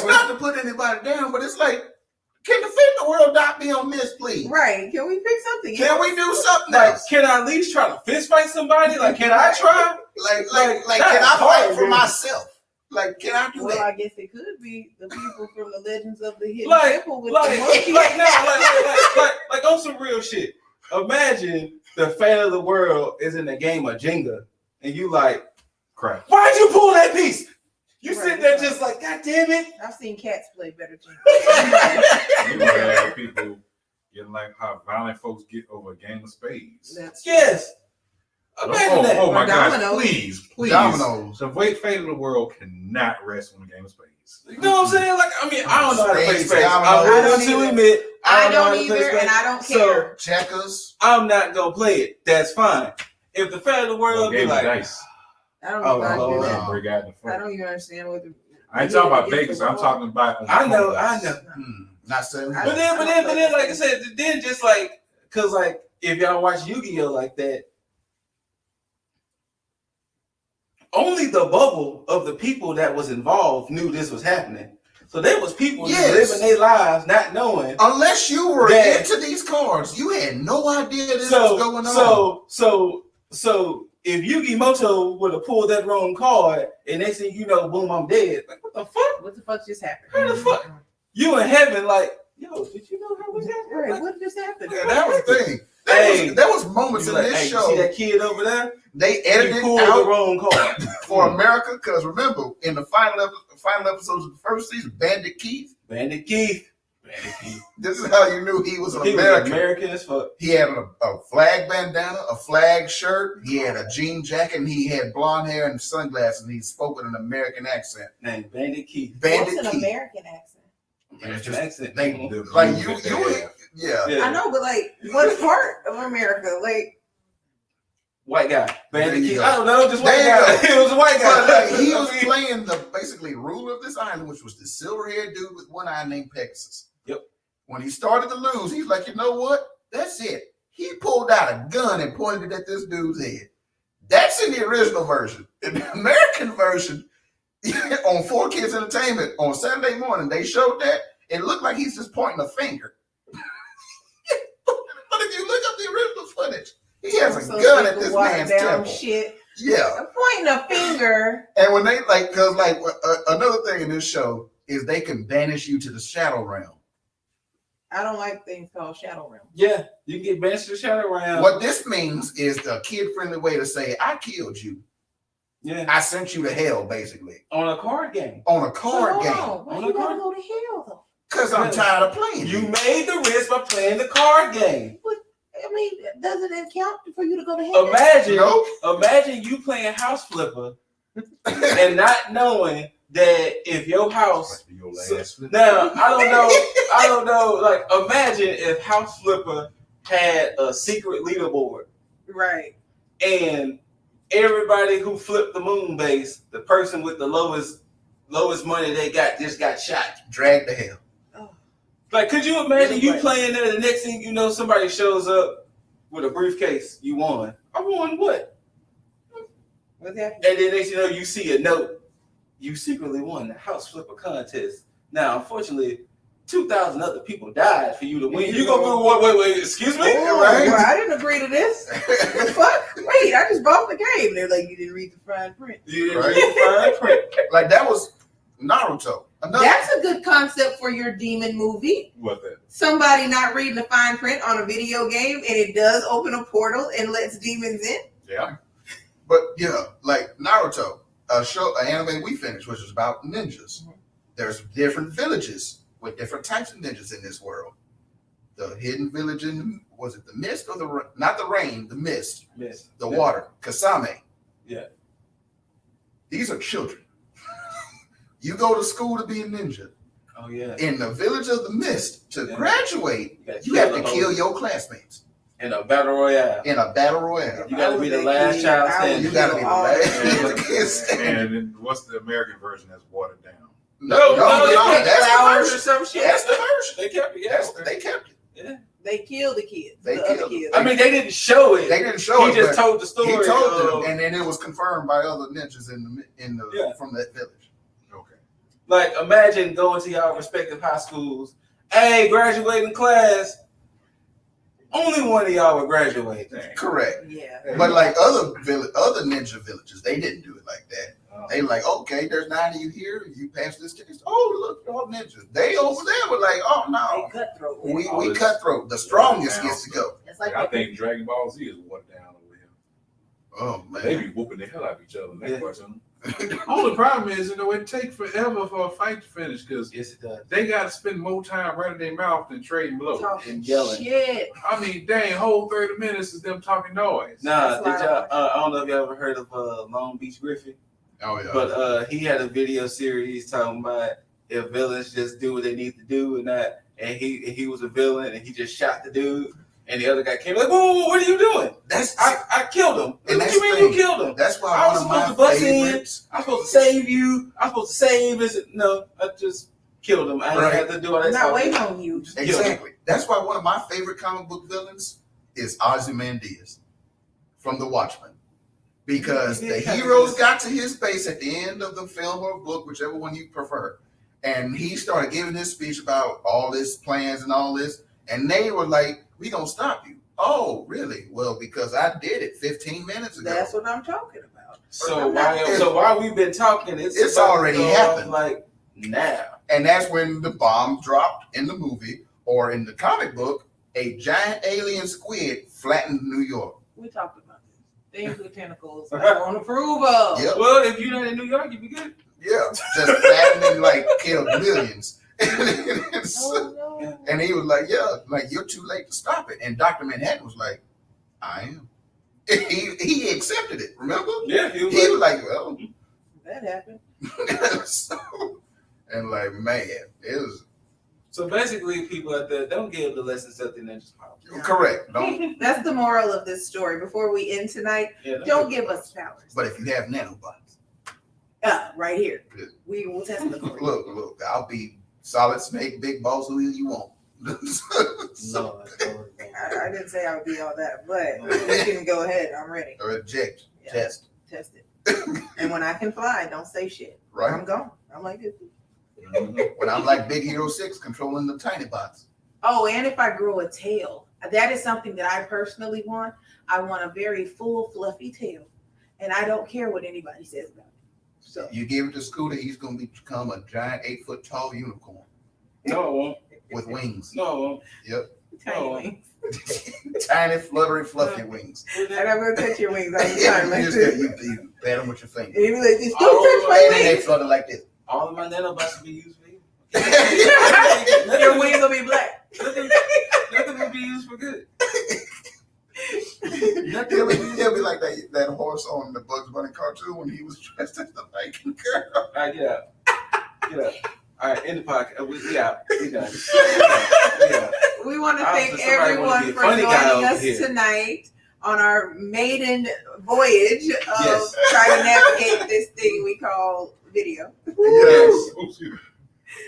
not to put anybody down, but it's like, can the fate of the world not be on this, please? Right. Can we pick something? Can we do something else? Can I at least try to fist fight somebody? Like, can I try? Like can I fight for myself? Like, can I do that? Well, I guess it could be the people from the Legends of the Hidden Temple with the monkey. Like on some real shit. Imagine the fate of the world is in a game of Jenga, and you like, crap. Why'd you pull that piece? You sit there just like, God damn it. I've seen cats play better Jenga. You have people getting like how violent folks get over a game of spades. Yes. Imagine that. Oh my gosh, please. Dominoes. The fate of the world cannot rest on a game of spades. You know what I'm saying? Like, I mean, I don't know how to play spades. I don't either, and I don't care. So, checkers. I'm not gonna play it. That's fine. If the fate of the world be like, dice. I don't know how to do that. I don't even understand what the. I ain't talking about Vegas. I'm talking about. I know. Not saying. But then, like I said, then just like, cause like if y'all watch Yu-Gi-Oh like that. Only the bubble of the people that was involved knew this was happening. So there was people living their lives not knowing. Unless you were into these cards, you had no idea this was going on. So if Yugi Moto would have pulled that wrong card and next thing you know, boom, I'm dead. Like, what the fuck? What the fuck just happened? How the fuck? You in heaven like, yo, did you know how this happened? Right, what just happened? Yeah, that was the thing. There was moments in this show. You see that kid over there? They edited out the wrong card for America because remember, in the final episodes of the first season, Bandit Keith. This is how you knew he was an American. Was American as fuck. He had a flag bandana, a flag shirt. He had a jean jacket, and he had blonde hair and sunglasses. And he spoke with an American accent. Named Bandit Keith. What's an American accent? American accent. Like you, yeah. I know, but like, what part of America? Like. White guy, Bandit Keith. I don't know, just white guy. He was a white guy. But he was playing the basically ruler of this island, which was the silver-haired dude with one eye named Pegasus. Yep. When he started to lose, he's like, you know what? That's it. He pulled out a gun and pointed it at this dude's head. That's in the original version. In the American version, on 4Kids Entertainment on Saturday morning, they showed that. It looked like he's just pointing a finger. But if you look up the original footage, he has a gun at this man's temple. Shit. Yeah. I'm pointing a finger. And when they because another thing in this show is they can banish you to the shadow realm. I don't like things called shadow realm. Yeah, you can get banished to the shadow realm. What this means is the kid-friendly way to say, I killed you. Yeah. I sent you to hell, basically. On a card game. On a card game. Why you gotta go to hell, though? Because I'm tired of playing. You made the risk by playing the card game. But, I mean, doesn't it count for you to go to hell? Imagine you playing House Flipper and not knowing that if your house now I don't know. Like imagine if House Flipper had a secret leaderboard, right? And everybody who flipped the moon base, the person with the lowest money they got just got shot, dragged to hell. Oh. Like, could you imagine you playing there? The next thing you know, somebody shows up with a briefcase. You won. I won what? What's happening? And then next you know, you see a note. You secretly won the House Flipper contest. Now, unfortunately, 2,000 other people died for you to win. You go, wait, excuse me? Oh, right? Well, I didn't agree to this. The fuck? Wait, I just bought the game. They're like, you didn't read the fine print. You didn't read the fine print. Like, that was Naruto. That's a good concept for your demon movie. What that? Somebody not reading the fine print on a video game, and it does open a portal and lets demons in. Yeah. But, yeah, like Naruto, an anime we finished, which was about ninjas. Mm-hmm. There's different villages with different types of ninjas in this world. The hidden village was it the mist or not the rain, the mist. The water, Kasame. Yeah. These are children. You go to school to be a ninja. Oh yeah. In the village of the mist, to graduate, you have to kill your classmates. In a battle royale. You gotta be the last child standing. You gotta be the last. And what's the American version that's watered down? No, that's flowers or some shit. That's the version. They kept it. Yeah. They kept it. Yeah. They killed the kids. Other kids. I mean, they didn't show it. He just told the story. He told them, and then it was confirmed by other ninjas from that village. Okay. Like, imagine going to y'all respective high schools. Hey, graduating class. Only one of y'all would graduate. Correct. Yeah. But like other ninja villages, they didn't do it like that. They like, okay, there's 9 of you here. You pass this test. Oh, look, you're all ninjas. They over there were like, oh no, cutthroat. We cutthroat. The strongest gets to go. It's like I think Dragon Ball Z is watered down over here. Oh man, they be whooping the hell out of each other. The only problem is, it takes forever for a fight to finish because they got to spend more time running their mouth than trading blows and yelling. Shit. I mean, dang, whole 30 minutes is them talking noise. Nah, did y'all? I don't know if y'all ever heard of Long Beach Griffin. Oh yeah. But he had a video series talking about if villains just do what they need to do and he was a villain and he just shot the dude. And the other guy came like, whoa, what are you doing? I killed him. What you mean you killed him? That's why I was supposed to bust in. I'm supposed to save you. I'm supposed to save his. No, I just killed him. I didn't have to do all that. I'm not waiting on you. Exactly. That's why one of my favorite comic book villains is Ozymandias from The Watchmen. Because the heroes got to his base at the end of the film or book, whichever one you prefer. And he started giving his speech about all his plans and all this. And they were like, we gonna stop you. Oh, really? Well, because I did it 15 minutes ago. That's what I'm talking about. So while we've been talking, it's already happened. Like now. And that's when the bomb dropped in the movie or in the comic book, a giant alien squid flattened New York. We talked about this. Things with tentacles. I don't approve of. Yep. Well, if you're not in New York, you'd be good. Yeah. Just flattened and like killed millions. No. And he was like, yeah, like you're too late to stop it. And Dr. Manhattan was like, I am. He accepted it, remember? Yeah, he was like, well, that happened. And like, man, it was. So basically, people out there, don't give the LessThanStealthyNinjas power. Correct. Don't. That's the moral of this story. Before we end tonight, don't give us powers. But if you have nanobots. Right here. We will test the court. Look, I'll be Solid Snake, Big Boss, who you want. No, I didn't say I would be all that, but you can go ahead. I'm ready. Reject. Yeah. Test it. And when I can fly, don't say shit. Right. I'm gone. I'm like this. When I'm like Big Hero 6 controlling the tiny bots. Oh, and if I grow a tail, that is something that I personally want. I want a very full, fluffy tail. And I don't care what anybody says about it. So you give it to Scooter, he's going to become a giant 8-foot tall unicorn. No. With wings. No. Yep. Tiny wings. Tiny, fluttery, fluffy wings. And I'm going to touch your wings all the time. Like you pat them with your finger. And you be like, don't touch my wings. And they flutter like this. All of my nanobots will be used for you. Your wings will be black. Nothing will be used for good. He'll be like that horse on the Bugs Bunny cartoon when he was dressed as the Viking girl. All right, get out. Yeah. All right, in the podcast. We out. We done. Yeah. We want to thank Obviously, somebody wanna everyone be a for funny guy joining over us here. tonight on our maiden voyage of Yes. trying to navigate this thing we call video. Yes.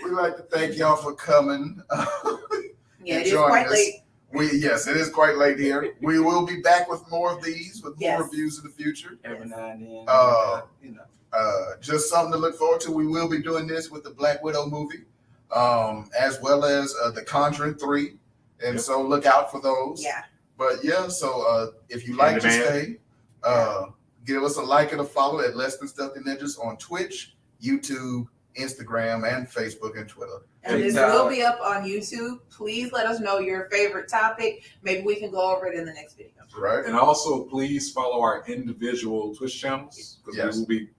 We'd like to thank y'all for coming. Yeah, and it is joining quite us. late. Yes, it is quite late here. We will be back with more of these, with more Yes. reviews in the future. Every now and then. You know. Just something to look forward to. We will be doing this with the Black Widow movie, as well as The Conjuring 3. And Yep. so look out for those. Yeah. But yeah, so if you like to stay, give us a like and a follow at Less Than Stealthy Ninjas on Twitch, YouTube, Instagram, and Facebook and Twitter. And this will be up on YouTube. Please let us know your favorite topic. Maybe we can go over it in the next video. Right. And also, please follow our individual Twitch channels because we will be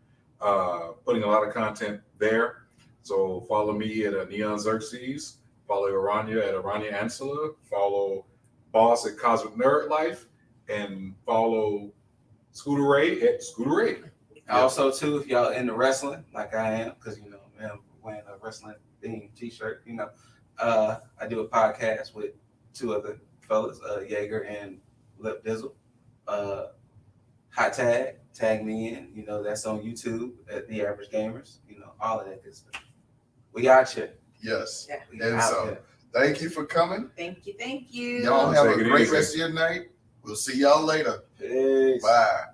putting a lot of content there. So follow me at Neon Xerxes. Follow Aranya at Aranya Ansela. Follow Boss at Cosmic Nerd Life. And follow Scooter Ray at Scooter Ray. Also, too, if y'all into wrestling, like I am, because, you know, man, wearing a wrestling themed t-shirt, you know, I do a podcast with two other fellas, Jaeger and Lip Dizzle. Hot tag me in, you know, that's on YouTube at The Average Gamers, you know, all of that good stuff. We out here. Yes. Yeah. We And out so, here. thank you for coming. Thank you. Y'all have Take a it great easy. rest of your night. We'll see y'all later. Peace. Bye.